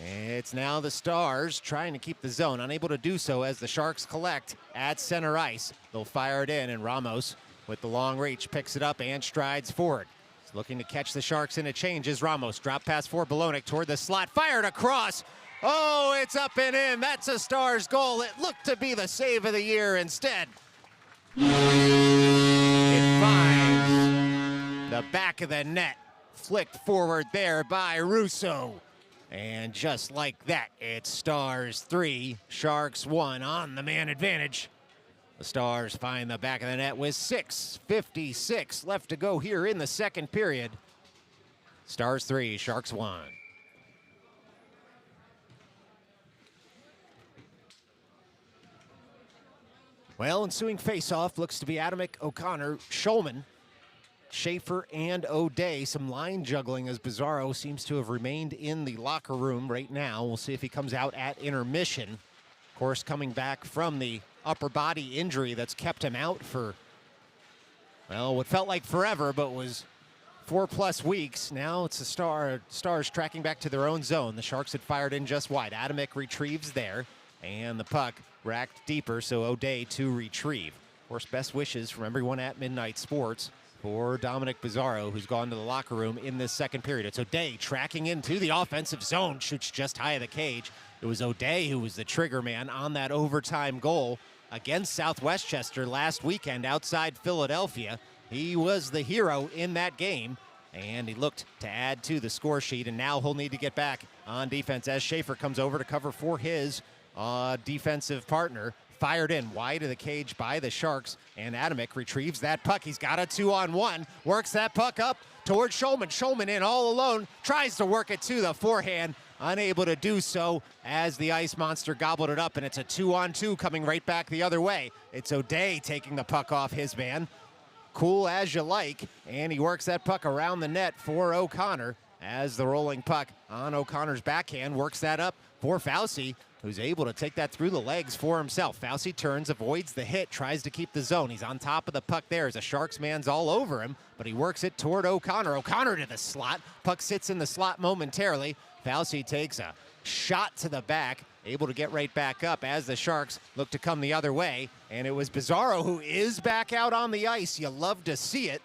It's now the Stars trying to keep the zone, unable to do so as the Sharks collect at center ice. They'll fire it in, and Ramos, with the long reach, picks it up and strides forward. He's looking to catch the Sharks in a change as Ramos. Drop pass for Bolognic toward the slot, fired across. Oh, it's up and in. That's a Stars goal. It looked to be the save of the year instead. It finds the back of the net, flicked forward there by Russo. And just like that, it's Stars 3, Sharks 1 on the man advantage. The Stars find the back of the net with 6:56 left to go here in the second period. Stars 3, Sharks 1. Well, ensuing faceoff looks to be Adamek, O'Connor, Schulman, Schaefer, and O'Day. Some line juggling as Bizarro seems to have remained in the locker room right now. We'll see if he comes out at intermission. Of course, coming back from the upper body injury that's kept him out for, well, what felt like forever, but was 4+ weeks. Now it's the Stars tracking back to their own zone. The Sharks had fired in just wide. Adamek retrieves there, and the puck racked deeper, so O'Day to retrieve. Of course, best wishes from everyone at Midnight Sports for Dominic Bizarro, who's gone to the locker room in this second period. It's O'Day tracking into the offensive zone, shoots just high of the cage. It was O'Day who was the trigger man on that overtime goal against Southwestchester last weekend outside Philadelphia. He was the hero in that game, and he looked to add to the score sheet, and now he'll need to get back on defense as Schaefer comes over to cover for his defensive partner. Fired in wide of the cage by the Sharks, and Adamek retrieves that puck. He's got a 2-on-1, works that puck up towards Schulman. Schulman in all alone, tries to work it to the forehand, unable to do so as the Ice Monster gobbled it up, and it's a 2-on-2 coming right back the other way. It's O'Day taking the puck off his man. Cool as you like, and he works that puck around the net for O'Connor as the rolling puck on O'Connor's backhand works that up for Fauci, who's able to take that through the legs for himself. Fauci turns, avoids the hit, tries to keep the zone. He's on top of the puck there as a Sharks man's all over him, but he works it toward O'Connor. O'Connor to the slot. Puck sits in the slot momentarily. Fauci takes a shot to the back, able to get right back up as the Sharks look to come the other way, and it was Bizarro who is back out on the ice. You love to see it.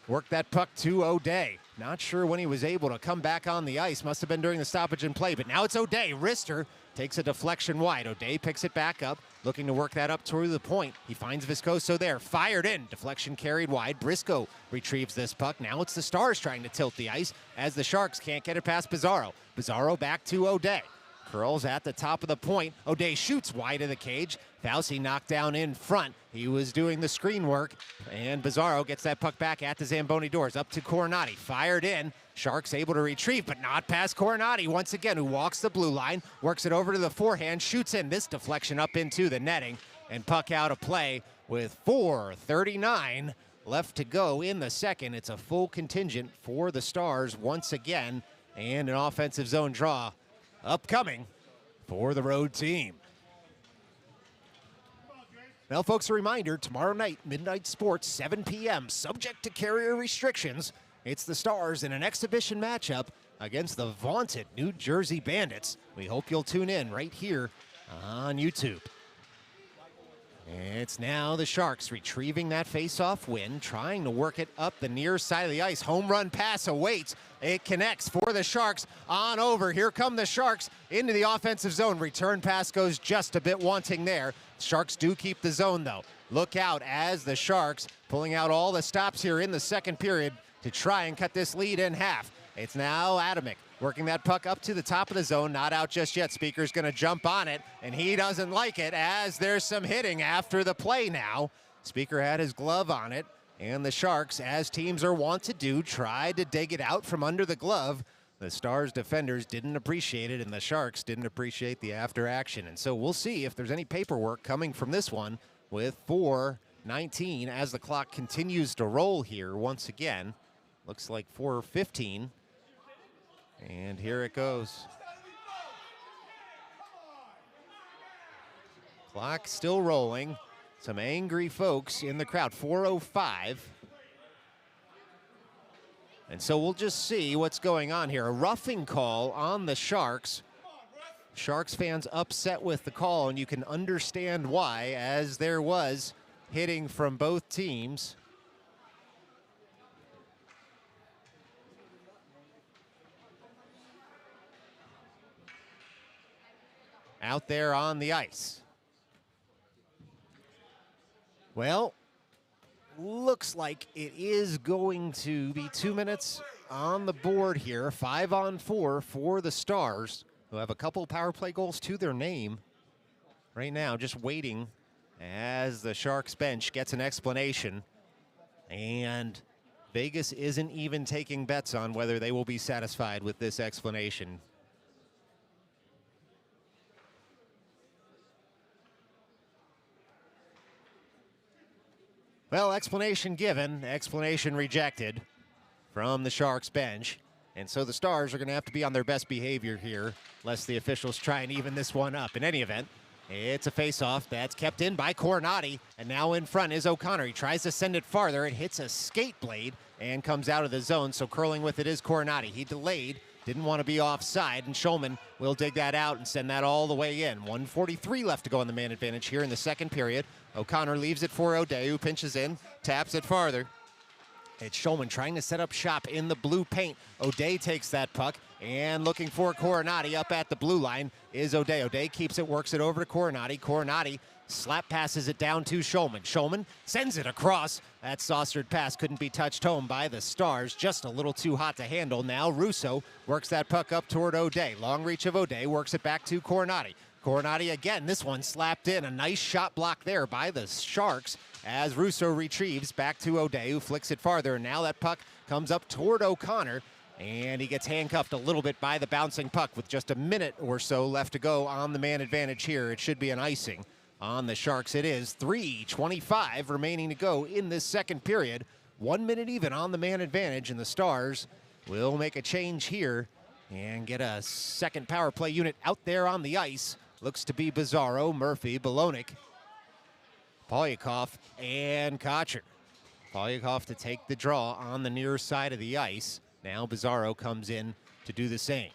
Worked that puck to O'Day. Not sure when he was able to come back on the ice. Must have been during the stoppage and play, but now it's O'Day. Wrister takes a deflection wide. O'Day picks it back up, looking to work that up toward the point. He finds Viscoso there. Fired in. Deflection carried wide. Briscoe retrieves this puck. Now it's the Stars trying to tilt the ice as the Sharks can't get it past Bizarro. Bizarro back to O'Day. Curls at the top of the point. O'Day shoots wide of the cage. Fauci knocked down in front. He was doing the screen work, and Bizarro gets that puck back at the Zamboni doors. Up to Coronati. Fired in. Sharks able to retrieve, but not past Coronati once again, who walks the blue line, works it over to the forehand, shoots in this deflection up into the netting, and puck out of play with 4:39 left to go in the second. It's a full contingent for the Stars once again, and an offensive zone draw upcoming for the road team. Well, folks, a reminder, tomorrow night, Midnight Sports, 7 p.m., subject to carrier restrictions. It's the Stars in an exhibition matchup against the vaunted New Jersey Bandits. We hope you'll tune in right here on YouTube. It's now the Sharks retrieving that face-off win, trying to work it up the near side of the ice. Home run pass awaits. It connects for the Sharks on over. Here come the Sharks into the offensive zone. Return pass goes just a bit wanting there. Sharks do keep the zone, though. Look out as the Sharks pulling out all the stops here in the second period to try and cut this lead in half. It's now Adamek working that puck up to the top of the zone. Not out just yet. Speaker's going to jump on it, and he doesn't like it as there's some hitting after the play now. Speaker had his glove on it, and the Sharks, as teams are wont to do, tried to dig it out from under the glove. The Stars defenders didn't appreciate it, and the Sharks didn't appreciate the after action. And so we'll see if there's any paperwork coming from this one with 4:19 as the clock continues to roll here once again. Looks like 4:15. And here it goes. Clock still rolling. Some angry folks in the crowd. 4:05. And so we'll just see what's going on here. A roughing call on the Sharks. Sharks fans upset with the call, and you can understand why, as there was hitting from both teams. Out there on the ice. Well, looks like it is going to be 2 minutes on the board here. 5-on-4 for the Stars, who have a couple power play goals to their name right now, just waiting as the Sharks bench gets an explanation. And Vegas isn't even taking bets on whether they will be satisfied with this explanation. Well, explanation given, explanation rejected from the Sharks bench. And so the Stars are going to have to be on their best behavior here, lest the officials try and even this one up. In any event, it's a face-off that's kept in by Coronati, and now in front is O'Connor. He tries to send it farther. It hits a skate blade and comes out of the zone, so curling with it is Coronati. He delayed, didn't want to be offside, and Schulman will dig that out and send that all the way in. 1:43 left to go on the man advantage here in the second period. O'Connor leaves it for O'Day, who pinches in, taps it farther. It's Schulman trying to set up shop in the blue paint. O'Day takes that puck, and looking for Coronati up at the blue line is O'Day. O'Day keeps it, works it over to Coronati. Coronati slap passes it down to Schulman. Schulman sends it across. That saucered pass couldn't be touched home by the Stars. Just a little too hot to handle. Now Russo works that puck up toward O'Day. Long reach of O'Day, works it back to Coronati. Coronati again, this one slapped in. A nice shot block there by the Sharks as Russo retrieves back to O'Day, who flicks it farther. And now that puck comes up toward O'Connor, and he gets handcuffed a little bit by the bouncing puck with just a minute or so left to go on the man advantage here. It should be an icing on the Sharks. It is. 3:25 remaining to go in this second period. 1 minute even on the man advantage, and the Stars will make a change here and get a second power play unit out there on the ice. Looks to be Bizarro, Murphy, Balonik, Polyakov, and Kocher. Polyakov to take the draw on the near side of the ice. Now Bizarro comes in to do the same.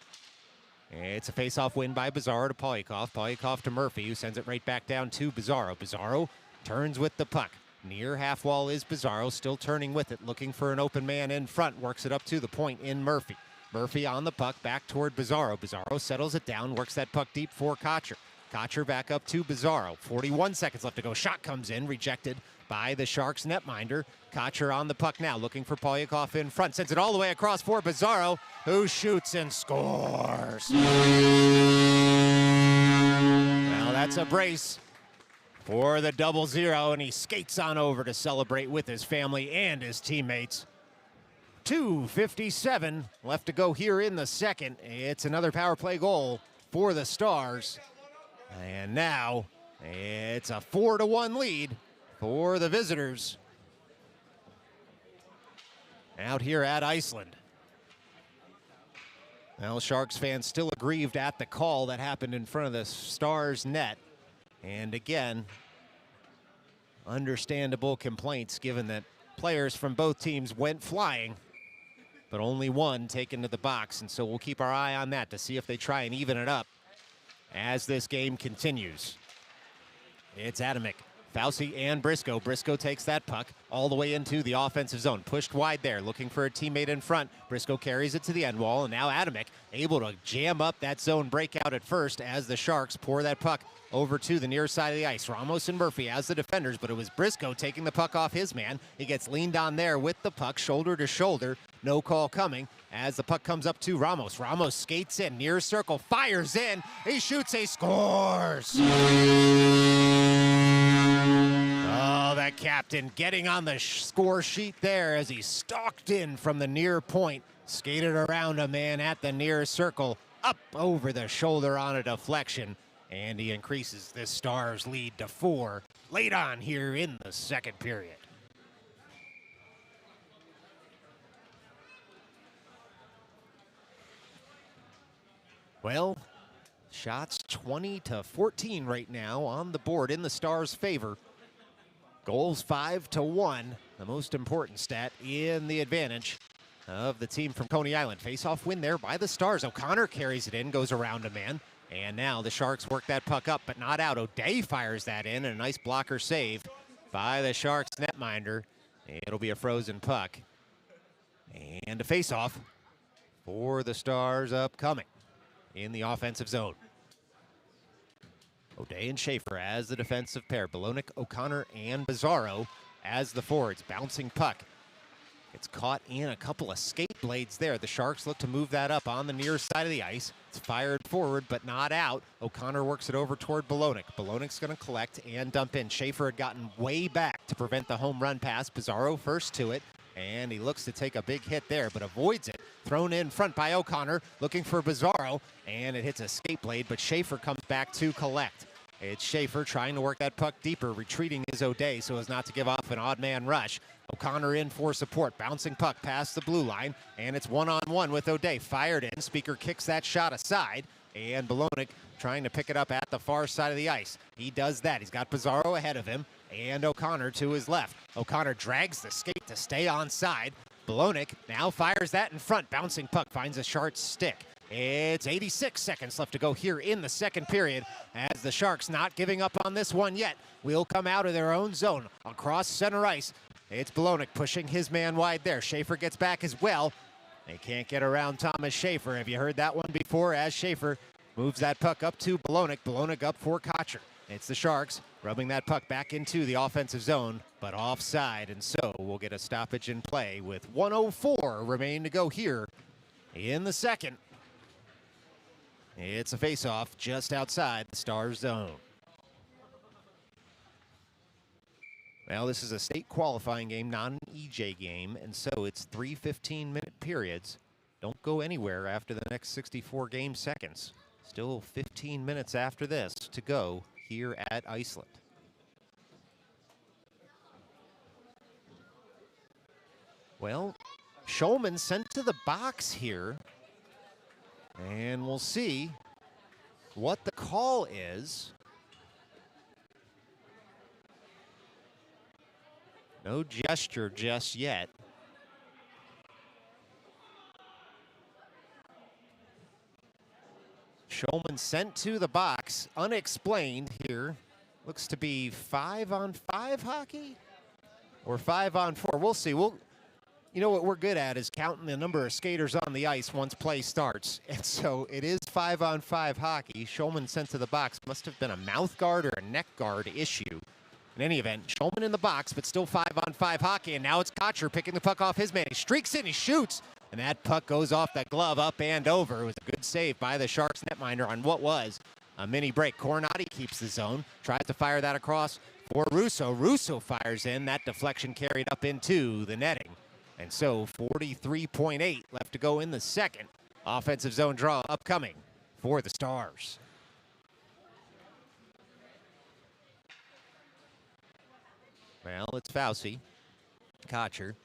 It's a face-off win by Bizarro to Polyakov. Polyakov to Murphy, who sends it right back down to Bizarro. Bizarro turns with the puck. Near half wall is Bizarro, still turning with it, looking for an open man in front. Works it up to the point in Murphy. Murphy on the puck, back toward Bizarro. Bizarro settles it down, works that puck deep for Kocher. Kocher back up to Bizarro. 41 seconds left to go. Shot comes in, rejected by the Sharks netminder. Kocher on the puck now, looking for Polyakov in front. Sends it all the way across for Bizarro, who shoots and scores. Well, that's a brace for the 0-0, and he skates on over to celebrate with his family and his teammates. 2:57 left to go here in the second. It's another power play goal for the Stars. And now it's a 4-1 lead for the visitors out here at IceLand. Well, Sharks fans still aggrieved at the call that happened in front of the Stars net. And again, understandable complaints given that players from both teams went flying, but only one taken to the box. And so we'll keep our eye on that to see if they try and even it up as this game continues. It's Adamek, Fauci, and Briscoe. Briscoe takes that puck all the way into the offensive zone. Pushed wide there, looking for a teammate in front. Briscoe carries it to the end wall, and now Adamek able to jam up that zone breakout at first as the Sharks pour that puck over to the near side of the ice. Ramos and Murphy as the defenders, but it was Briscoe taking the puck off his man. He gets leaned on there with the puck, shoulder to shoulder. No call coming as the puck comes up to Ramos. Ramos skates in, near circle, fires in. He shoots, he scores. Oh, that captain getting on the score sheet there as he stalked in from the near point. Skated around a man at the near circle, up over the shoulder on a deflection. And he increases this Stars lead to 4 late on here in the second period. Well, shots 20-14 right now on the board in the Stars' favor. Goals 5-1, the most important stat in the advantage of the team from Coney Island. Face-off win there by the Stars. O'Connor carries it in, goes around a man. And now the Sharks work that puck up, but not out. O'Day fires that in, and a nice blocker save by the Sharks netminder. It'll be a frozen puck. And a face-off for the Stars upcoming in the offensive zone. O'Day and Schaefer as the defensive pair. Belonik, O'Connor, and Bizarro as the forwards. Bouncing puck. It's caught in a couple of skate blades there. The Sharks look to move that up on the near side of the ice. It's fired forward, but not out. O'Connor works it over toward Belonik. Belonik's going to collect and dump in. Schaefer had gotten way back to prevent the home run pass. Bizarro first to it, and he looks to take a big hit there, but avoids it. Thrown in front by O'Connor, looking for Bizarro, and it hits a skate blade, but Schaefer comes back to collect. It's Schaefer trying to work that puck deeper. Retreating is O'Day so as not to give off an odd man rush. O'Connor in for support. Bouncing puck past the blue line, and it's one-on-one with O'Day. Fired in. Speaker kicks that shot aside, and Belonik trying to pick it up at the far side of the ice. He does that. He's got Bizarro ahead of him, and O'Connor to his left. O'Connor drags the skate to stay onside. Belonik now fires that in front. Bouncing puck finds a Sharks stick. It's 86 seconds left to go here in the second period as the Sharks not giving up on this one yet. Will come out of their own zone across center ice. It's Belonik pushing his man wide there. Schaefer gets back as well. They can't get around Thomas Schaefer. Have you heard that one before? As Schaefer moves that puck up to Belonik. Belonik up for Kotcher. It's the Sharks rubbing that puck back into the offensive zone, but offside, and so we'll get a stoppage in play with 1:04 remaining to go here in the second. It's a face-off just outside the Stars zone. Well, this is a state qualifying game, not an EJ game, and so it's 3 15-minute periods. Don't go anywhere after the next 64 game seconds. Still 15 minutes after this to go here at IceLand. Well, Schulman sent to the box here. And we'll see what the call is. No gesture just yet. Schulman sent to the box, unexplained here. Looks to be 5-on-5 hockey or 5-on-4. We'll see. You know what we're good at is counting the number of skaters on the ice once play starts. And so it is 5-on-5 hockey. Schulman sent to the box. Must have been a mouth guard or a neck guard issue. In any event, Schulman in the box, but still 5-on-5 hockey. And now it's Kotcher picking the puck off his man. He streaks in, he shoots, and that puck goes off the glove up and over. It was a good save by the Sharks netminder on what was a mini break. Coronati keeps the zone, tries to fire that across for Russo. Russo fires in. That deflection carried up into the netting. And so 43.8 left to go in the second. Offensive zone draw upcoming for the Stars. Well, it's Fauci, Kotcher,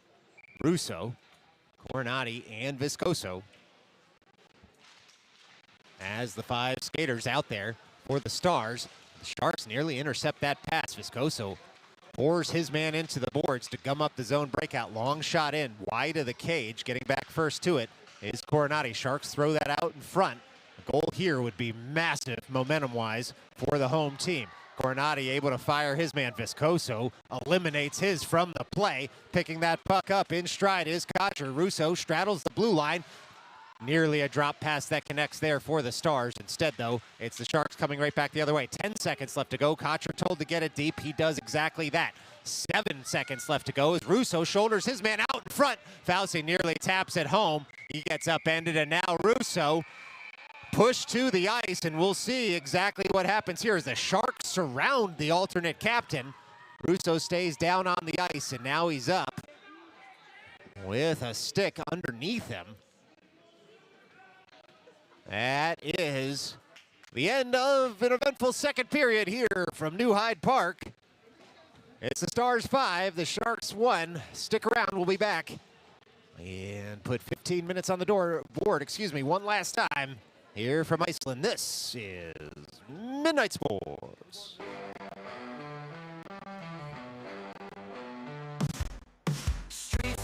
Russo, Coronati, and Viscoso as the five skaters out there for the Stars. The Sharks nearly intercept that pass. Viscoso pours his man into the boards to gum up the zone breakout. Long shot in, wide of the cage. Getting back first to it is Coronati. Sharks throw that out in front. The goal here would be massive momentum-wise for the home team. Coronati able to fire his man. Viscoso eliminates his from the play. Picking that puck up in stride is Kotcher. Russo straddles the blue line. Nearly a drop pass that connects there for the Stars. Instead, though, it's the Sharks coming right back the other way. 10 seconds left to go. Kotcher told to get it deep. He does exactly that. 7 seconds left to go as Russo shoulders his man out in front. Fauci nearly taps it home. He gets upended, and now Russo pushed to the ice, and we'll see exactly what happens here as the Sharks surround the alternate captain. Russo stays down on the ice, and now he's up with a stick underneath him. That is the end of an eventful second period here from New Hyde Park. It's the Stars 5, the Sharks 1. Stick around, we'll be back. And put 15 minutes on the board, one last time. Here from IceLand, this is Midnight Sports.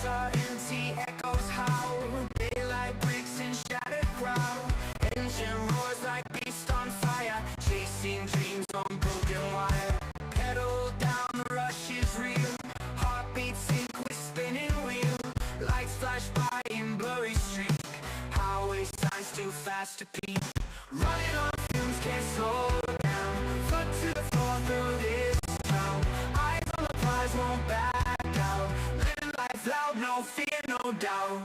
are empty, echoes howl. Daylight breaks in shattered crowd. Engine roars like beast on fire, chasing dreams on broken wire. Pedal down, the rush is real. Heartbeat sync with spinning wheel. Lights flash by in blurry streak. Highway signs too fast to peak. Running on fumes, can't slow down. Foot to the floor through this town. Eyes on the prize, won't back out. Living life loud, no fear, no doubt.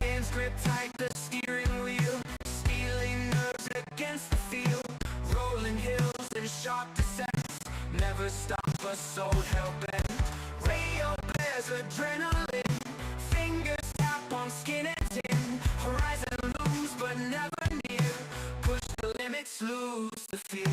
Hands grip tight the steering wheel. Stealing nerves against the field. Rolling hills and sharp descents. Never stop a soul hell-bent. Radio blares adrenaline. Fingers tap on skin and tin. Horizon looms but never near. Push the limits, lose the fear.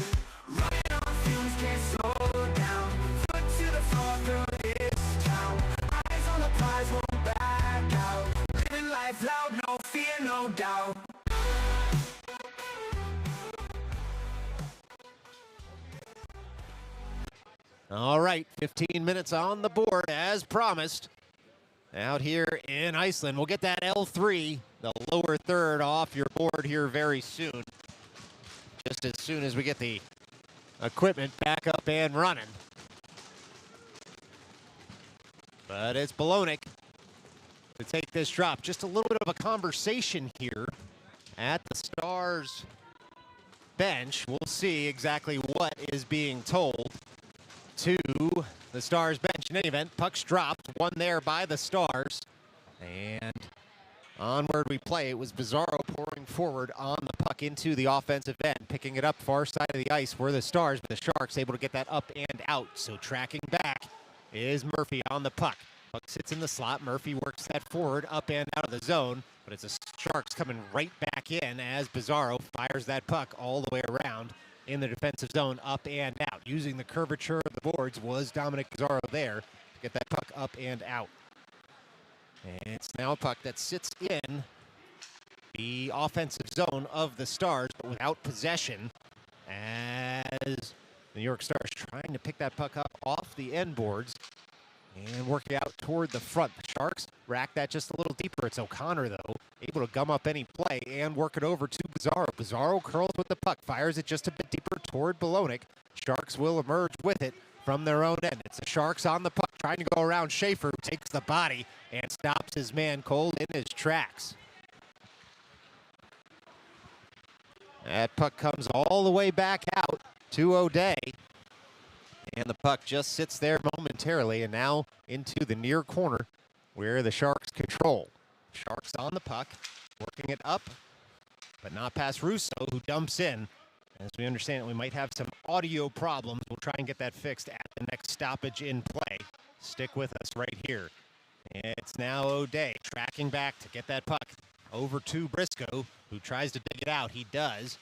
Running on fumes, can't slow down. Foot to the floor through this town. Eyes on the prize, won't back out. Living life loud, no fear, no doubt. All right, 15 minutes on the board as promised. Out here in IceLand, we'll get that L3, the lower third, off your board here very soon. Just as soon as we get the equipment back up and running. But it's Bolognic to take this drop. Just a little bit of a conversation here at the Stars bench. We'll see exactly what is being told to the Stars bench. In any event, puck's dropped, one there by the Stars, and onward we play. It was Bizarro pouring forward on the puck into the offensive end, picking it up far side of the ice were the Stars, but the Sharks able to get that up and out. So tracking back is Murphy on the puck. Puck sits in the slot. Murphy works that forward up and out of the zone, but it's the Sharks coming right back in as Bizarro fires that puck all the way around in the defensive zone, up and out. Using the curvature of the boards was Dominic Bizarro there to get that puck up and out. And it's now a puck that sits in the offensive zone of the Stars, but without possession, as the New York Stars trying to pick that puck up off the end boards and work it out toward the front. The Sharks rack that just a little deeper. It's O'Connor, though, able to gum up any play and work it over to Bizarro. Bizarro curls with the puck, fires it just a bit deeper toward Bolognic. Sharks will emerge with it from their own end. It's the Sharks on the puck, trying to go around Schaefer, who takes the body and stops his man cold in his tracks. That puck comes all the way back out to O'Day. And the puck just sits there momentarily, and now into the near corner where the Sharks control. Sharks on the puck, working it up, but not past Russo, who dumps in. As we understand it, we might have some audio problems. We'll try and get that fixed at the next stoppage in play. Stick with us right here. It's now O'Day tracking back to get that puck over to Briscoe, who tries to dig it out. He does,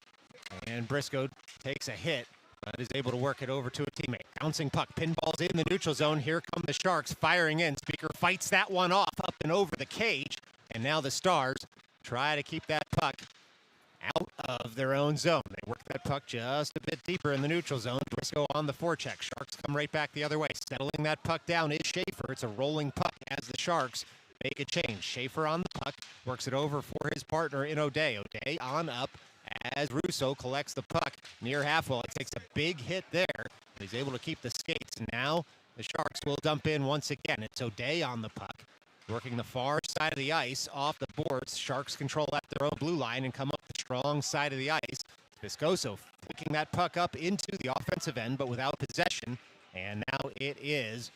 and Briscoe takes a hit, but is able to work it over to a teammate. Bouncing puck, pinballs in the neutral zone. Here come the Sharks firing in. Speaker fights that one off up and over the cage. And now the Stars try to keep that puck out of their own zone. They work that puck just a bit deeper in the neutral zone. Briscoe on the forecheck. Sharks come right back the other way. Settling that puck down is Schaefer. It's a rolling puck as the Sharks make a change. Schaefer on the puck, works it over for his partner in O'Day. O'Day on up as Russo collects the puck near half wall. It takes a big hit there. He's able to keep the skates. Now the Sharks will dump in once again. It's O'Day on the puck, working the far side of the ice off the boards. Sharks control at their own blue line and come up the strong side of the ice. Viscoso flicking that puck up into the offensive end, but without possession. And now it is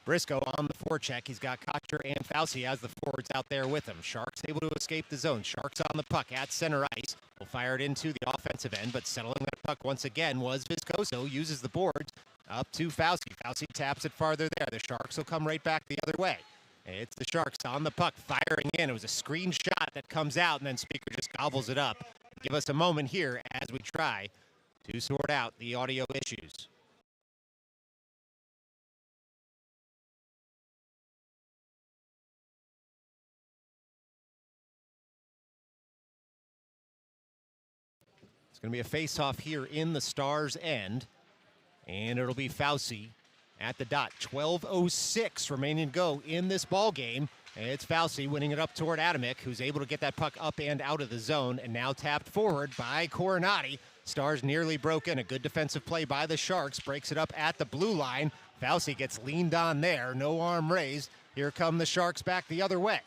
Briscoe on the forecheck. He's got Kocher and Fauci as the forwards out there with him. Sharks able to escape the zone. Sharks on the puck at center ice. Will fire it into the offensive end, but settling that puck once again was Viscoso. Uses the boards up to Fauci. Fauci taps it farther there. The Sharks will come right back the other way. It's the Sharks on the puck, firing in. It was a screen shot that comes out, and then Speaker just gobbles it up. Give us a moment here as we try to sort out the audio issues. going to be a face-off here in the Stars' end. And it'll be Fauci at the dot. 12:06 remaining to go in this ball game. It's Fauci winning it up toward Atomic, who's able to get that puck up and out of the zone, and now tapped forward by Coronati. Stars nearly broken. A good defensive play by the Sharks. Breaks it up at the blue line. Fauci gets leaned on there. No arm raised. Here come the Sharks back the other way.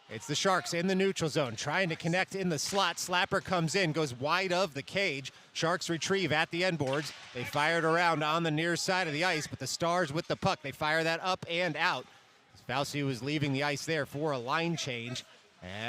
It's the Sharks in the neutral zone, trying to connect in the slot. Slapper comes in, goes wide of the cage. Sharks retrieve at the end boards. They fire it around on the near side of the ice, but the Stars with the puck. They fire that up and out. Fauci was leaving the ice there for a line change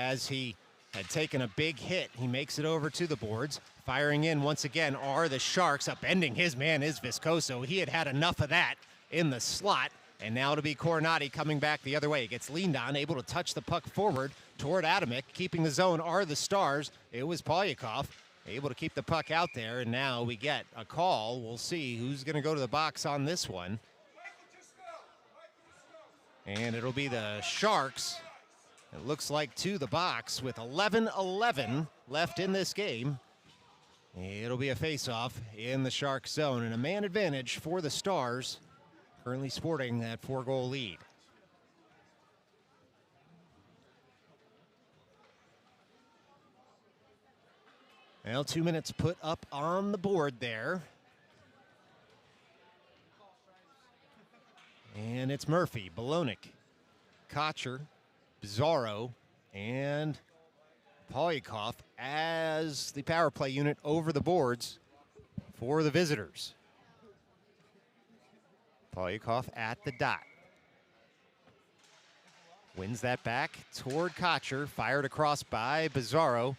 as he had taken a big hit. He makes it over to the boards. Firing in once again are the Sharks. Upending his man is Viscoso. He had had enough of that in the slot. And now to be Coronati coming back the other way. He gets leaned on, able to touch the puck forward toward Atomic. Keeping the zone are the Stars. It was Polyakov able to keep the puck out there. And now we get a call. We'll see who's going to go to the box on this one. And it'll be the Sharks, it looks like, to the box with 11:11 left in this game. It'll be a face-off in the Sharks zone and a man advantage for the Stars, currently sporting that 4-goal lead. Well, 2 minutes put up on the board there. And it's Murphy, Bolognic, Kocher, Bizarro, and Polyakov as the power play unit over the boards for the visitors. Polyakov at the dot. Wins that back toward Kocher, fired across by Bizarro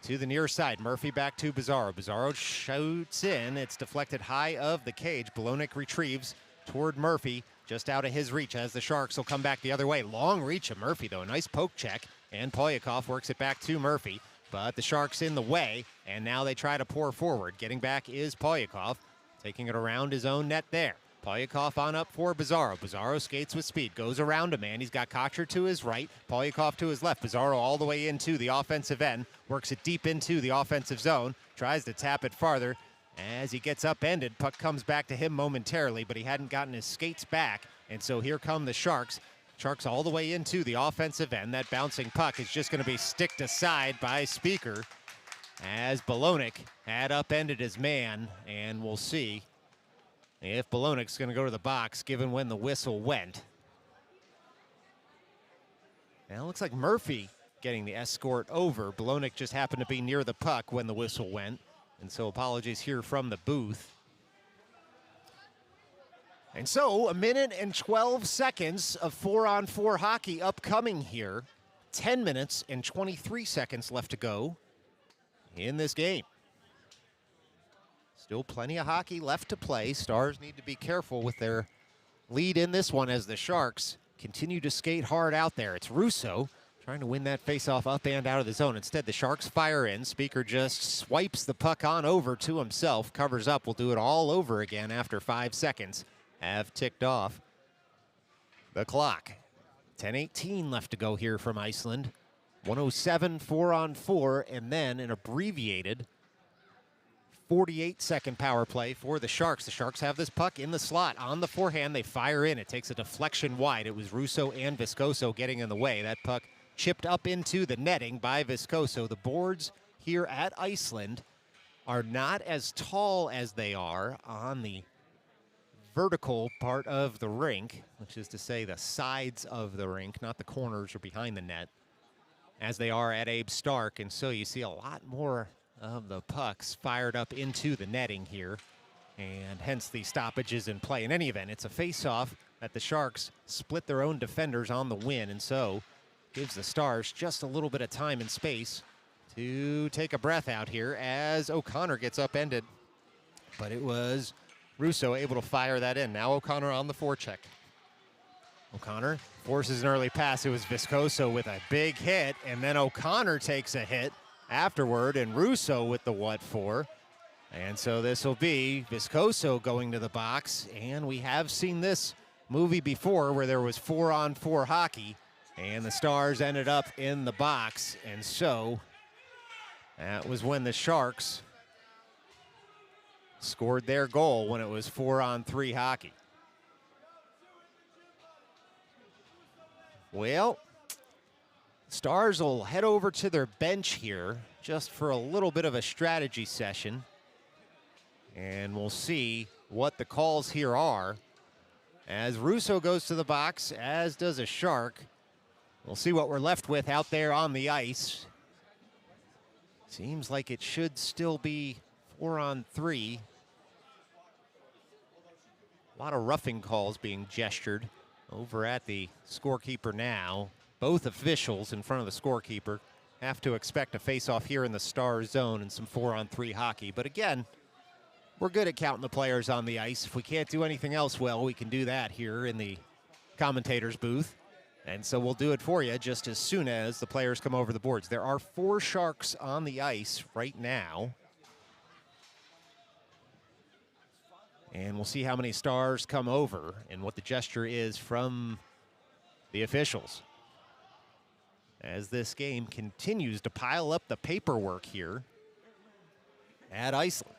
to the near side. Murphy back to Bizarro. Bizarro shoots in. It's deflected high of the cage. Bolognic retrieves toward Murphy, just out of his reach as the Sharks will come back the other way. Long reach of Murphy, though. A nice poke check, and Polyakov works it back to Murphy. But the Sharks in the way, and now they try to pour forward. Getting back is Polyakov, taking it around his own net there. Polyakov on up for Bizarro. Bizarro skates with speed, goes around a man. He's got Kocher to his right, Polyakov to his left. Bizarro all the way into the offensive end, works it deep into the offensive zone, tries to tap it farther. As he gets upended, puck comes back to him momentarily, but he hadn't gotten his skates back, and so here come the Sharks. Sharks all the way into the offensive end. That bouncing puck is just going to be sticked aside by Speaker as Bolognic had upended his man, and we'll see if Bolognic's going to go to the box given when the whistle went. Now it looks like Murphy getting the escort over. Bolognic just happened to be near the puck when the whistle went. And so apologies here from the booth. And so 1 minute and 12 seconds of 4-on-4 hockey upcoming here. 10 minutes and 23 seconds left to go in this game. Still plenty of hockey left to play. Stars need to be careful with their lead in this one as the Sharks continue to skate hard out there. It's Russo trying to win that faceoff up and out of the zone. Instead, the Sharks fire in. Speaker just swipes the puck on over to himself, covers up. We'll do it all over again after 5 seconds have ticked off the clock. 10:18 left to go here from IceLand. 107 4-on-4, and then an abbreviated 48-second power play for the Sharks. The Sharks have this puck in the slot on the forehand. They fire in. It takes a deflection wide. It was Russo and Viscoso getting in the way. That puck chipped up into the netting by Viscoso. The boards here at IceLand are not as tall as they are on the vertical part of the rink, which is to say the sides of the rink, not the corners or behind the net, as they are at Abe Stark. And so you see a lot more of the pucks fired up into the netting here, and hence the stoppages in play. In any event, it's a face-off that the Sharks split their own defenders on the win, and so gives the Stars just a little bit of time and space to take a breath out here as O'Connor gets upended. But it was Russo able to fire that in. Now O'Connor on the forecheck. O'Connor forces an early pass. It was Viscoso with a big hit, and then O'Connor takes a hit afterward, and Russo with the what for. And so this will be Viscoso going to the box, and we have seen this movie before where there was 4-on-4 hockey, and the Stars ended up in the box, and so that was when the Sharks scored their goal when it was 4-on-3 hockey. Well, Stars will head over to their bench here just for a little bit of a strategy session. And we'll see what the calls here are. As Russo goes to the box, as does a Shark. We'll see what we're left with out there on the ice. Seems like it should still be 4-on-3. A lot of roughing calls being gestured over at the scorekeeper now. Both officials in front of the scorekeeper have to expect a face-off here in the Stars zone and some 4-on-3 hockey. But again, we're good at counting the players on the ice. If we can't do anything else well, we can do that here in the commentator's booth. And so we'll do it for you just as soon as the players come over the boards. There are 4 Sharks on the ice right now. And we'll see how many Stars come over and what the gesture is from the officials. As this game continues to pile up the paperwork here at IceLand.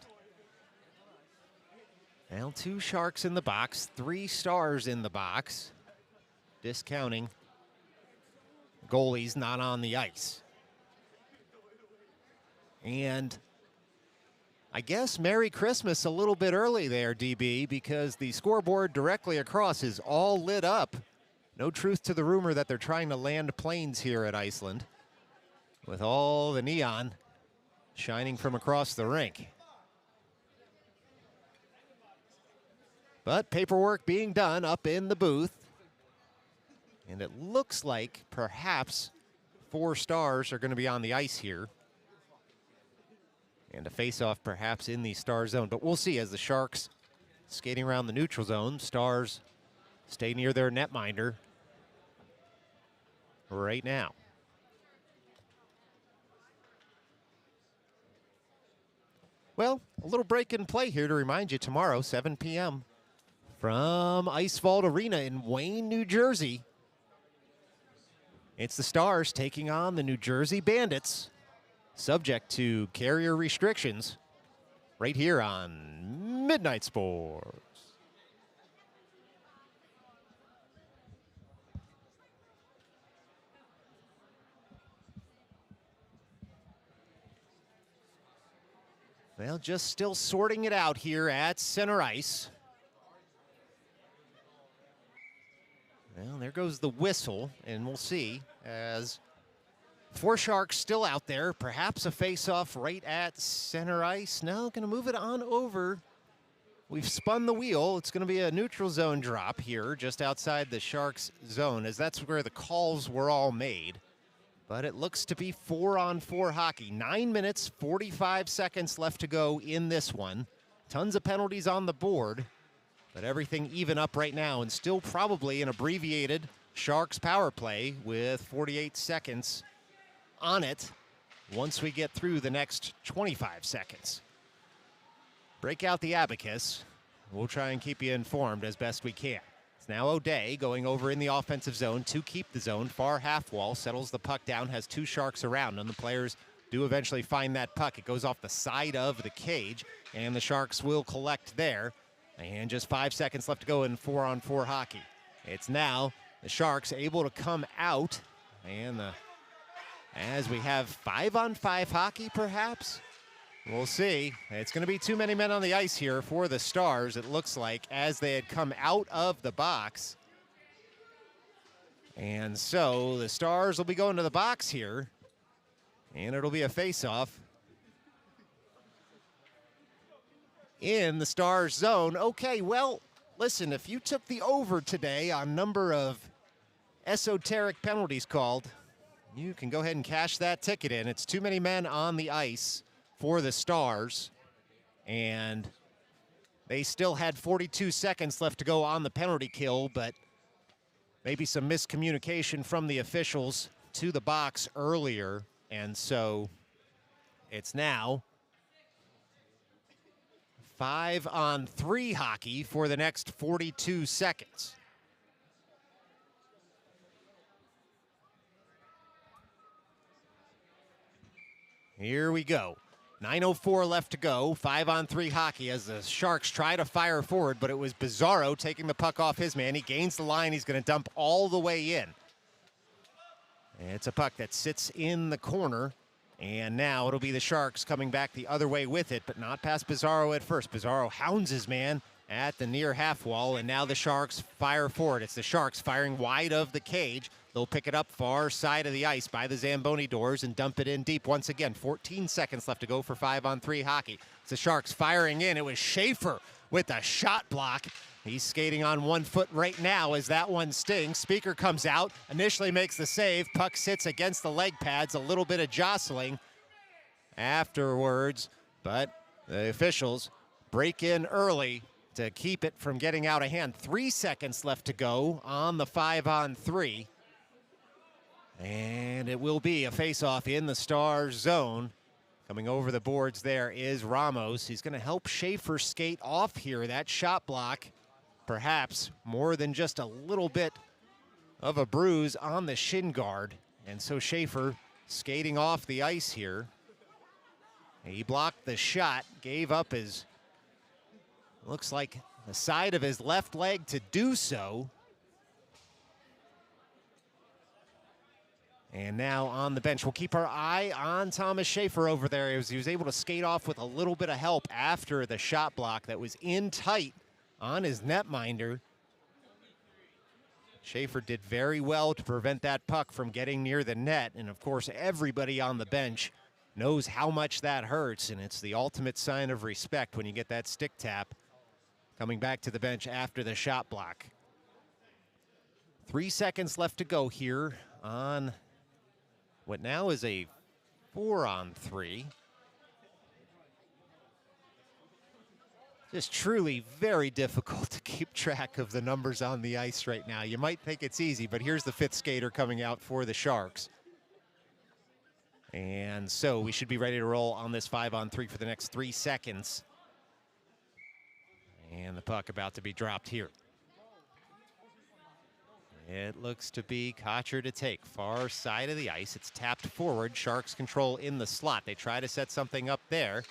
Now 2 Sharks in the box, 3 Stars in the box, discounting goalies not on the ice. And I guess Merry Christmas a little bit early there, DB, because the scoreboard directly across is all lit up. No truth to the rumor that they're trying to land planes here at IceLand with all the neon shining from across the rink. But paperwork being done up in the booth. And it looks like perhaps 4 Stars are going to be on the ice here. And a face-off perhaps in the Star zone. But we'll see as the Sharks skating around the neutral zone. Stars stay near their netminder right now. Well, a little break in play here to remind you tomorrow, 7 p.m. from Ice Vault Arena in Wayne, New Jersey. It's the Stars taking on the New Jersey Bandits, subject to carrier restrictions, right here on Midnight Sports. Well, just still sorting it out here at center ice. Well, there goes the whistle, and we'll see as 4 Sharks still out there. Perhaps a face-off right at center ice. No, going to move it on over. We've spun the wheel. It's going to be a neutral zone drop here just outside the Sharks zone, as that's where the calls were all made. But it looks to be 4-on-4 hockey. 9 minutes, 45 seconds left to go in this one. Tons of penalties on the board, but everything even up right now, and still probably an abbreviated Sharks power play with 48 seconds on it once we get through the next 25 seconds. Break out the abacus. We'll try and keep you informed as best we can. It's now O'Day going over in the offensive zone to keep the zone. Far half wall, settles the puck down, has 2 Sharks around, and the players do eventually find that puck. It goes off the side of the cage, and the Sharks will collect there. And just 5 seconds left to go in 4-on-4 hockey. It's now the Sharks able to come out, and as we have 5-on-5 hockey, perhaps. We'll see. It's going to be too many men on the ice here for the Stars, it looks like, as they had come out of the box. And so the Stars will be going to the box here, and it'll be a face-off in the Stars zone. Okay, well, listen, if you took the over today on number of esoteric penalties called, you can go ahead and cash that ticket in. It's too many men on the ice for the Stars, and they still had 42 seconds left to go on the penalty kill, but maybe some miscommunication from the officials to the box earlier, and so it's now 5-on-3 hockey for the next 42 seconds. Here we go. 9:04 left to go. 5-on-3 hockey as the Sharks try to fire forward, but it was Bizarro taking the puck off his man. He gains the line. He's going to dump all the way in. And it's a puck that sits in the corner. And now it'll be the Sharks coming back the other way with it, but not past Bizarro at first. Bizarro hounds his man at the near half wall, and now the Sharks fire forward. It's the Sharks firing wide of the cage. They'll pick it up far side of the ice by the Zamboni doors and dump it in deep once again. 14 seconds left to go for 5-on-3 hockey. It's the Sharks firing in. It was Schaefer with a shot block. He's skating on 1 foot right now as that one stings. Speaker comes out, initially makes the save. Puck sits against the leg pads, a little bit of jostling afterwards, but the officials break in early to keep it from getting out of hand. 3 seconds left to go on the 5-on-3. And it will be a face-off in the Stars zone. Coming over the boards there is Ramos. He's going to help Schaefer skate off here. That shot block, perhaps more than just a little bit of a bruise on the shin guard. And so Schaefer skating off the ice here. He blocked the shot, gave up his, looks like the side of his left leg to do so. And now on the bench, we'll keep our eye on Thomas Schaefer over there. He was able to skate off with a little bit of help after the shot block that was in tight on his netminder. Schaefer did very well to prevent that puck from getting near the net. And of course, everybody on the bench knows how much that hurts. And it's the ultimate sign of respect when you get that stick tap coming back to the bench after the shot block. 3 seconds left to go here on what now is a 4-on-3. Just truly very difficult to keep track of the numbers on the ice right now. You might think it's easy, but here's the 5th skater coming out for the Sharks. And so we should be ready to roll on this 5-on-3 for the next 3 seconds. And the puck about to be dropped here. It looks to be Kotcher to take. Far side of the ice. It's tapped forward. Sharks control in the slot. They try to set something up there.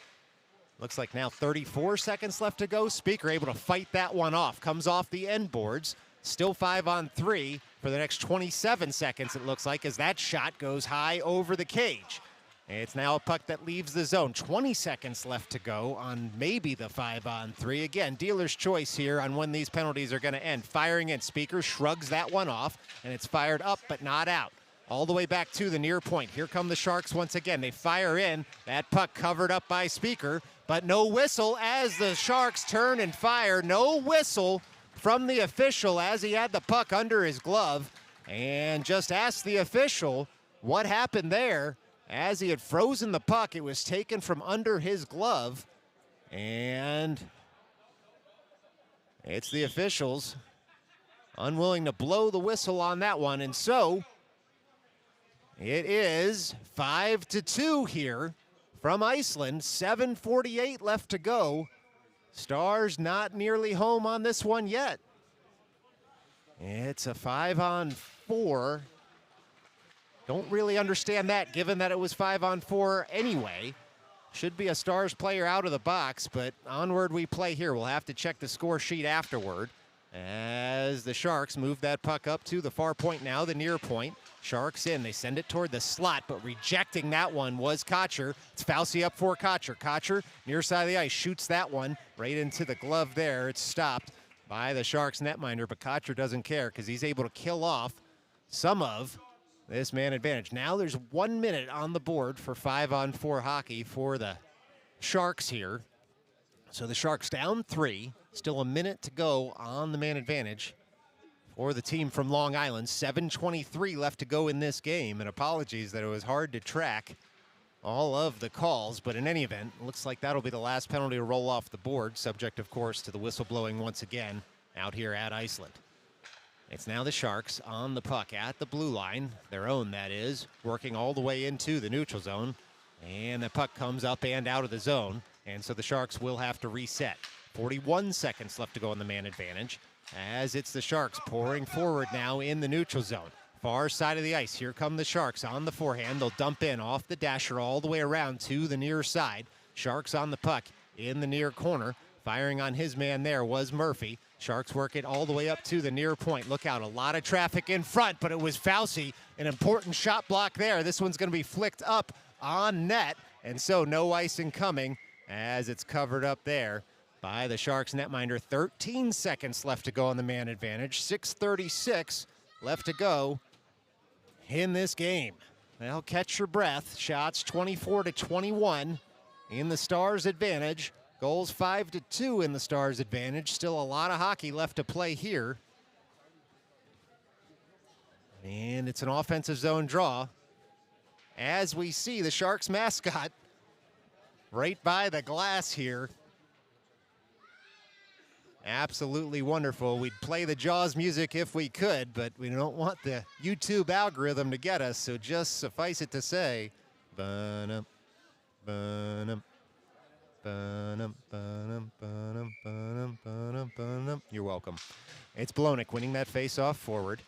Looks like now 34 seconds left to go. Speaker able to fight that one off. Comes off the end boards. Still 5-on-3 for the next 27 seconds, it looks like, as that shot goes high over the cage. It's now a puck that leaves the zone. 20 seconds left to go on maybe the 5-on-3. Again, dealer's choice here on when these penalties are going to end. Firing in. Speaker shrugs that one off, and it's fired up but not out. All the way back to the near point. Here come the Sharks once again. They fire in. That puck covered up by Speaker, but no whistle as the Sharks turn and fire. No whistle from the official as he had the puck under his glove. And just ask the official what happened there. As he had frozen the puck, it was taken from under his glove. And it's the officials unwilling to blow the whistle on that one. And so it is 5-2 here from Iceland. 7:48 left to go. Stars not nearly home on this one yet. It's a 5-on-4. Don't really understand that, given that it was 5-on-4 anyway. Should be a Stars player out of the box, but onward we play here. We'll have to check the score sheet afterward as the Sharks move that puck up to the far point now, the near point. Sharks in. They send it toward the slot, but rejecting that one was Kotcher. It's Fauci up for Kotcher. Kotcher, near side of the ice, shoots that one right into the glove there. It's stopped by the Sharks netminder, but Kotcher doesn't care because he's able to kill off some of this man advantage. Now there's 1 minute on the board for 5-on-4 hockey for the Sharks here. So the Sharks down 3. Still a minute to go on the man advantage for the team from Long Island. 7:23 left to go in this game. And apologies that it was hard to track all of the calls. But in any event, looks like that'll be the last penalty to roll off the board. Subject, of course, to the whistle blowing once again out here at Iceland. It's now the Sharks on the puck at the blue line, their own that is, working all the way into the neutral zone. And the puck comes up and out of the zone. And so the Sharks will have to reset. 41 seconds left to go on the man advantage as it's the Sharks pouring forward now in the neutral zone. Far side of the ice. Here come the Sharks on the forehand. They'll dump in off the dasher all the way around to the near side. Sharks on the puck in the near corner. Firing on his man there was Murphy. Sharks work it all the way up to the near point. Look out, a lot of traffic in front, but it was Fauci. An important shot block there. This one's going to be flicked up on net, and so no icing coming as it's covered up there by the Sharks netminder. 13 seconds left to go on the man advantage. 6:36 left to go in this game. Well, catch your breath. Shots 24-21 in the Stars' advantage. Goals 5-2 in the Stars' advantage. Still a lot of hockey left to play here. And it's an offensive zone draw. As we see the Sharks mascot right by the glass here. Absolutely wonderful. We'd play the Jaws music if we could, but we don't want the YouTube algorithm to get us, so just suffice it to say, ba-dum, ba-dum, ba-dum, ba-dum, ba-dum, ba-dum, ba-dum, ba-dum. You're welcome. It's Blonick winning that face-off forward,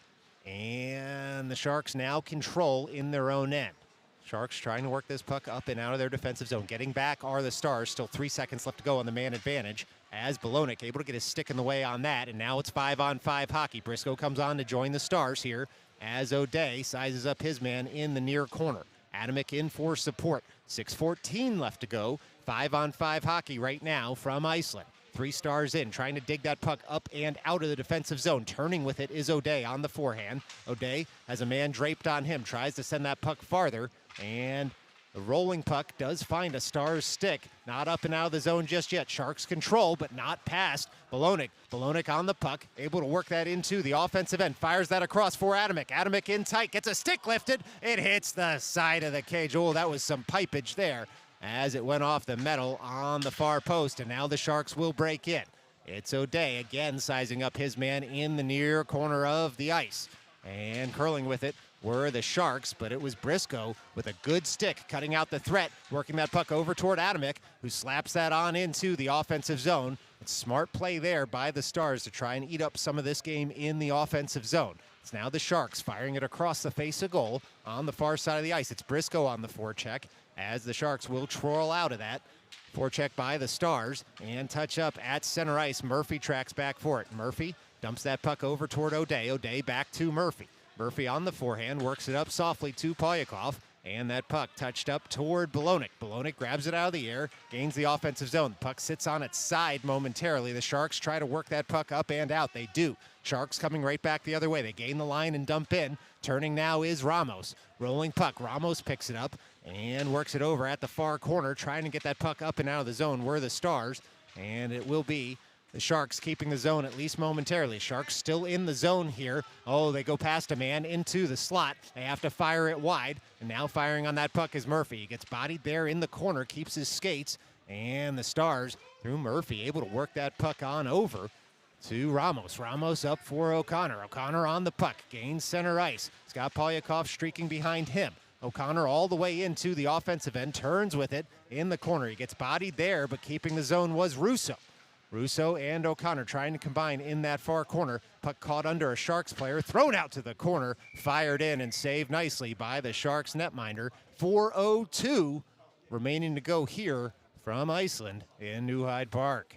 and the Sharks now control in their own end. Sharks trying to work this puck up and out of their defensive zone. Getting back are the Stars. Still 3 seconds left to go on the man advantage as Blonick able to get his stick in the way on that. And now it's 5-on-5 hockey. Briscoe comes on to join the Stars here as O'Day sizes up his man in the near corner. Adamick in for support. 6:14 left to go. 5-on-5 hockey right now from IceLand. 3 Stars in, trying to dig that puck up and out of the defensive zone. Turning with it is O'Day on the forehand. O'Day has a man draped on him, tries to send that puck farther, and the rolling puck does find a Stars stick. Not up and out of the zone just yet. Sharks control, but not past Blonick. Blonick on the puck, able to work that into the offensive end. Fires that across for Adamick. Adamick in tight, gets a stick lifted. It hits the side of the cage. Oh, that was some pipage there as it went off the metal on the far post, and now the Sharks will break in. It's O'Day again sizing up his man in the near corner of the ice. And curling with it were the Sharks, but it was Briscoe with a good stick cutting out the threat, working that puck over toward Adamick, who slaps that on into the offensive zone. It's smart play there by the Stars to try and eat up some of this game in the offensive zone. It's now the Sharks firing it across the face of goal on the far side of the ice. It's Briscoe on the forecheck as the Sharks will twirl out of that. Forecheck by the Stars and touch up at center ice. Murphy tracks back for it. Murphy dumps that puck over toward O'Day. O'Day back to Murphy. Murphy on the forehand, works it up softly to Polyakov, and that puck touched up toward Blonick. Blonick grabs it out of the air, gains the offensive zone. The puck sits on its side momentarily. The Sharks try to work that puck up and out. They do. Sharks coming right back the other way. They gain the line and dump in. Turning now is Ramos. Rolling puck. Ramos picks it up and works it over at the far corner, trying to get that puck up and out of the zone. We're the Stars, and it will be the Sharks keeping the zone at least momentarily. Sharks still in the zone here. Oh, they go past a man into the slot. They have to fire it wide. And now firing on that puck is Murphy. He gets bodied there in the corner, keeps his skates. And the Stars, through Murphy, able to work that puck on over to Ramos. Ramos up for O'Connor. O'Connor on the puck, gains center ice. He's got Polyakov streaking behind him. O'Connor all the way into the offensive end, turns with it in the corner. He gets bodied there, but keeping the zone was Russo. Russo and O'Connor trying to combine in that far corner. Puck caught under a Sharks player, thrown out to the corner, fired in and saved nicely by the Sharks netminder. 4:02 remaining to go here from IceLand in New Hyde Park.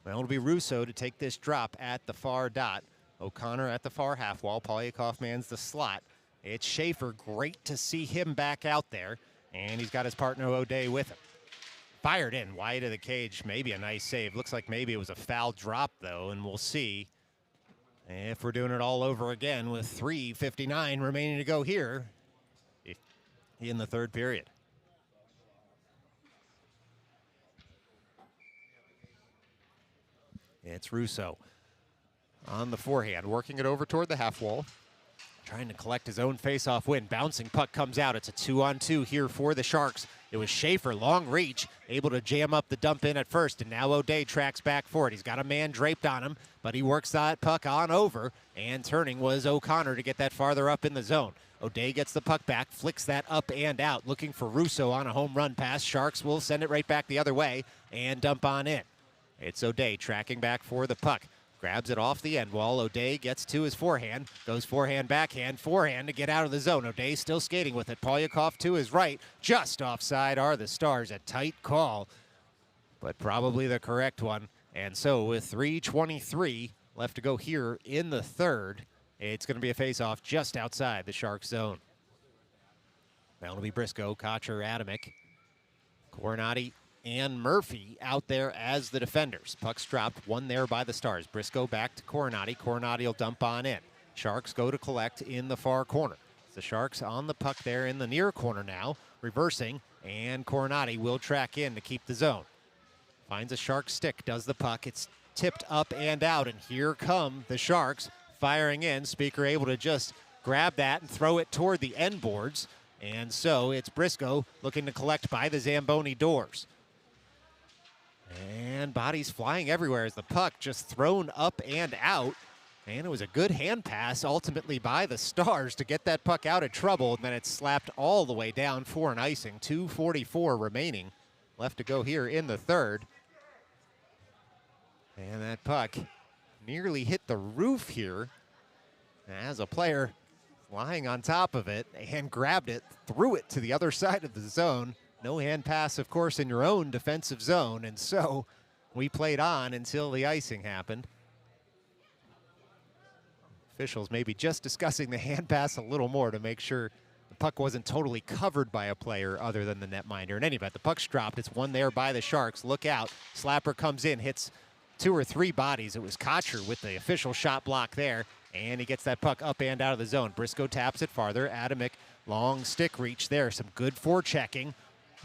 Well, it'll be Russo to take this drop at the far dot. O'Connor at the far half wall. Polyakov mans the slot. It's Schaefer. Great to see him back out there. And he's got his partner O'Day with him. Fired in wide of the cage. Maybe a nice save. Looks like maybe it was a foul drop, though. And we'll see if we're doing it all over again with 3:59 remaining to go here in the third period. It's Russo on the forehand, working it over toward the half wall. Trying to collect his own face-off win. Bouncing puck comes out. It's a 2-on-2 here for the Sharks. It was Schaefer, long reach, able to jam up the dump in at first, and now O'Day tracks back for it. He's got a man draped on him, but he works that puck on over, and turning was O'Connor to get that farther up in the zone. O'Day gets the puck back, flicks that up and out, looking for Russo on a home run pass. Sharks will send it right back the other way. and dump on in. It's O'Day tracking back for the puck. Grabs it off the end wall. O'Day gets to his forehand. Goes forehand, backhand, forehand to get out of the zone. O'Day still skating with it. Polyakov to his right. Just offside are the Stars. A tight call, but probably the correct one. And so with 3:23 left to go here in the third, it's going to be a face-off just outside the Sharks zone. That'll be Briscoe, Kocher, Adamick, Coronati, and Murphy out there as the defenders. Puck's dropped, one there by the Stars. Briscoe back to Coronati. Coronati will dump on in. Sharks go to collect in the far corner. The Sharks on the puck there in the near corner now, reversing, and Coronati will track in to keep the zone. Finds a Shark stick, does the puck. It's tipped up and out, and here come the Sharks firing in. Speaker able to just grab that and throw it toward the end boards. And so it's Briscoe looking to collect by the Zamboni doors. And bodies flying everywhere as the puck just thrown up and out. And it was a good hand pass ultimately by the Stars to get that puck out of trouble. And then it's slapped all the way down for an icing. 2:44 remaining left to go here in the third. And that puck nearly hit the roof here as a player lying on top of it and grabbed it, threw it to the other side of the zone. No hand pass, of course, in your own defensive zone, and so we played on until the icing happened. Officials maybe just discussing the hand pass a little more to make sure the puck wasn't totally covered by a player other than the netminder. In any event, the puck's dropped. It's one there by the Sharks. Look out. Slapper comes in, hits 2 or 3 bodies. It was Kocher with the official shot block there, and he gets that puck up and out of the zone. Briscoe taps it farther. Adamick, long stick reach there. Some good forechecking.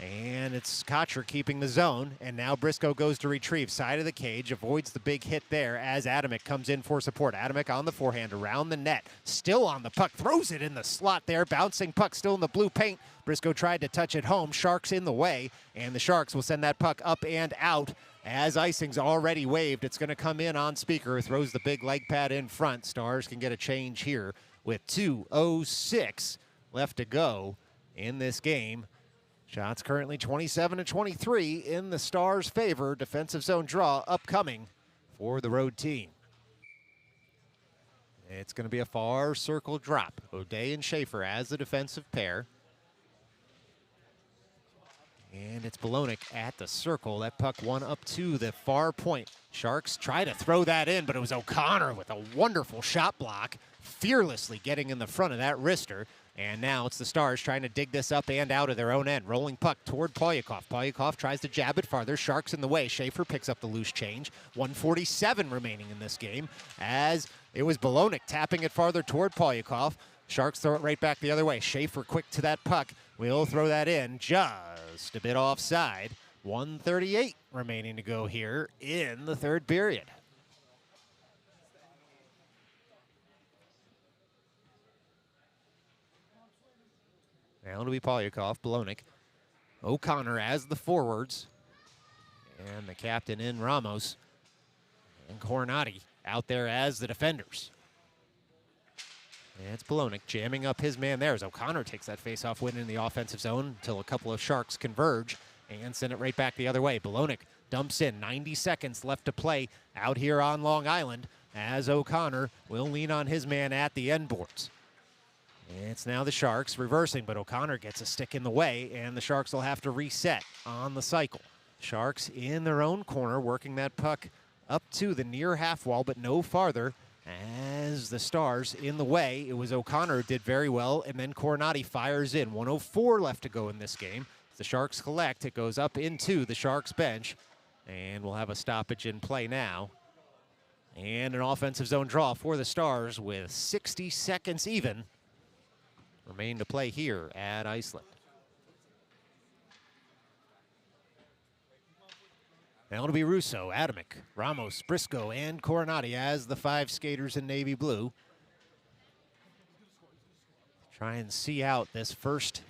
And it's Kocher keeping the zone, and now Briscoe goes to retrieve. Side of the cage, avoids the big hit there as Adamick comes in for support. Adamick on the forehand, around the net, still on the puck, throws it in the slot there, bouncing puck still in the blue paint. Briscoe tried to touch it home, Sharks in the way, and the Sharks will send that puck up and out as icing's already waved. It's going to come in on Speaker, throws the big leg pad in front. Stars can get a change here with 2:06 left to go in this game. Shots currently 27-23 in the Stars' favor. Defensive zone draw upcoming for the road team. It's going to be a far circle drop. O'Day and Schaefer as the defensive pair. And it's Bolognic at the circle. That puck won up to the far point. Sharks try to throw that in, but it was O'Connor with a wonderful shot block, fearlessly getting in the front of that wrister. And now it's the Stars trying to dig this up and out of their own end. Rolling puck toward Polyakov. Polyakov tries to jab it farther. Sharks in the way. Schaefer picks up the loose change. 1:47 remaining in this game as it was Bolognic tapping it farther toward Polyakov. Sharks throw it right back the other way. Schaefer quick to that puck. We'll throw that in just a bit offside. 1:38 remaining to go here in the third period. Now it'll be Polyakov, Bolognic, O'Connor as the forwards, and the captain in Ramos, and Coronati out there as the defenders. And it's Bolognic jamming up his man there as O'Connor takes that faceoff win in the offensive zone until a couple of Sharks converge and send it right back the other way. Bolognic dumps in, 90 seconds left to play out here on Long Island as O'Connor will lean on his man at the end boards. It's now the Sharks reversing, but O'Connor gets a stick in the way, and the Sharks will have to reset on the cycle. Sharks in their own corner, working that puck up to the near half wall, but no farther, as the Stars in the way. It was O'Connor who did very well, and then Coronati fires in. 1:04 left to go in this game. As the Sharks collect, it goes up into the Sharks bench, and we'll have a stoppage in play now. And an offensive zone draw for the Stars with 60 seconds even remain to play here at IceLand. Now it'll be Russo, Adamick, Ramos, Briscoe, and Coronati as the 5 skaters in navy blue. Try and see out this first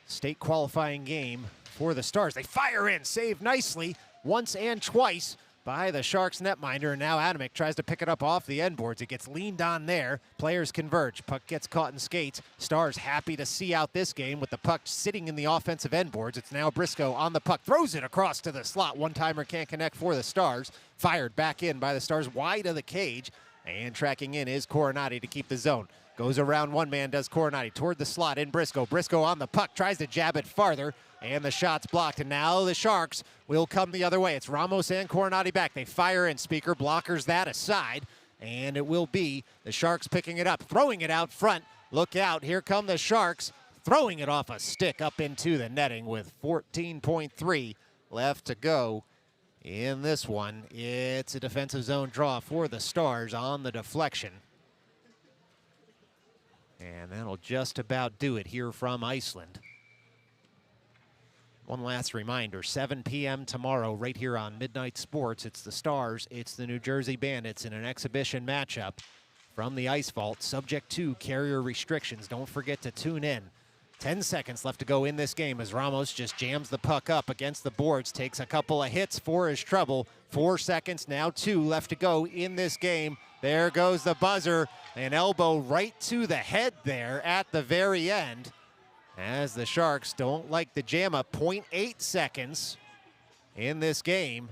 state qualifying game for the Stars. They fire in, save nicely once and twice by the Sharks netminder, and now Adamick tries to pick it up off the end boards. It gets leaned on there. Players converge. Puck gets caught in skates. Stars happy to see out this game with the puck sitting in the offensive end boards. It's now Briscoe on the puck. Throws it across to the slot. One-timer can't connect for the Stars. Fired back in by the Stars wide of the cage. And tracking in is Coronati to keep the zone. Goes around one man, does Coronati, toward the slot in Briscoe. Briscoe on the puck, tries to jab it farther, and the shot's blocked. And now the Sharks will come the other way. It's Ramos and Coronati back. They fire in. Speaker blockers that aside, and it will be the Sharks picking it up, throwing it out front. Look out, here come the Sharks, throwing it off a stick up into the netting with 14.3 left to go. In this one, it's a defensive zone draw for the Stars on the deflection. And that'll just about do it here from IceLand. One last reminder, 7 p.m. tomorrow right here on Midnight Sports. It's the Stars, it's the New Jersey Bandits in an exhibition matchup from the Ice Vault, subject to carrier restrictions. Don't forget to tune in. 10 seconds left to go in this game as Ramos just jams the puck up against the boards, takes a couple of hits for his trouble. 4 seconds, now 2 left to go in this game. There goes the buzzer, an elbow right to the head there at the very end. As the Sharks don't like the jam up, 0.8 seconds in this game.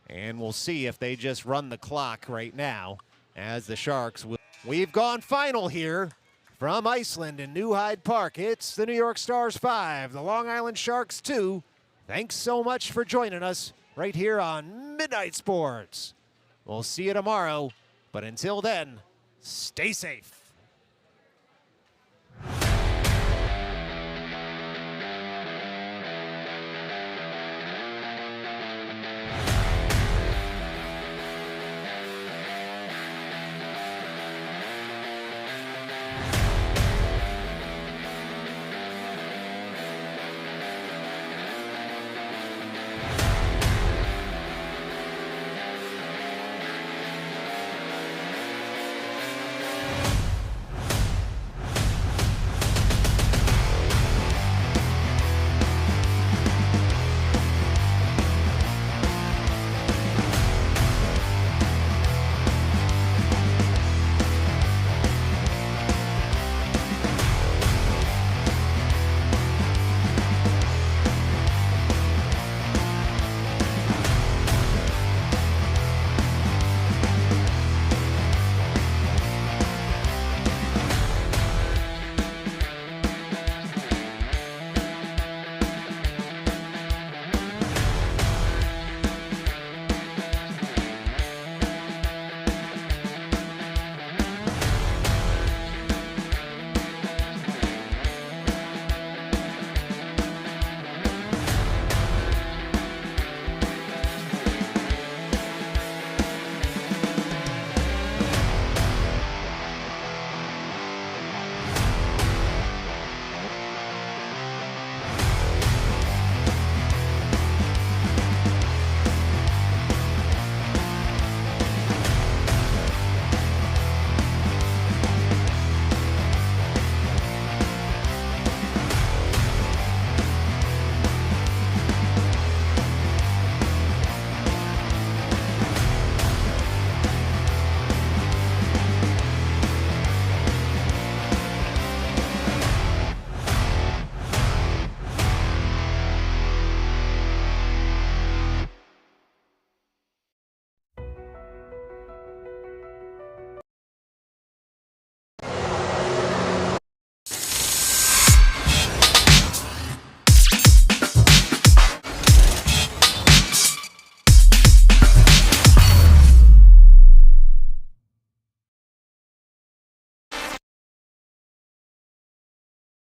And we'll see if they just run the clock right now as the Sharks will. We've gone final here. From IceLand in New Hyde Park, it's the New York Stars 5, the Long Island Sharks 2. Thanks so much for joining us right here on Midnight Sports. We'll see you tomorrow, but until then, stay safe.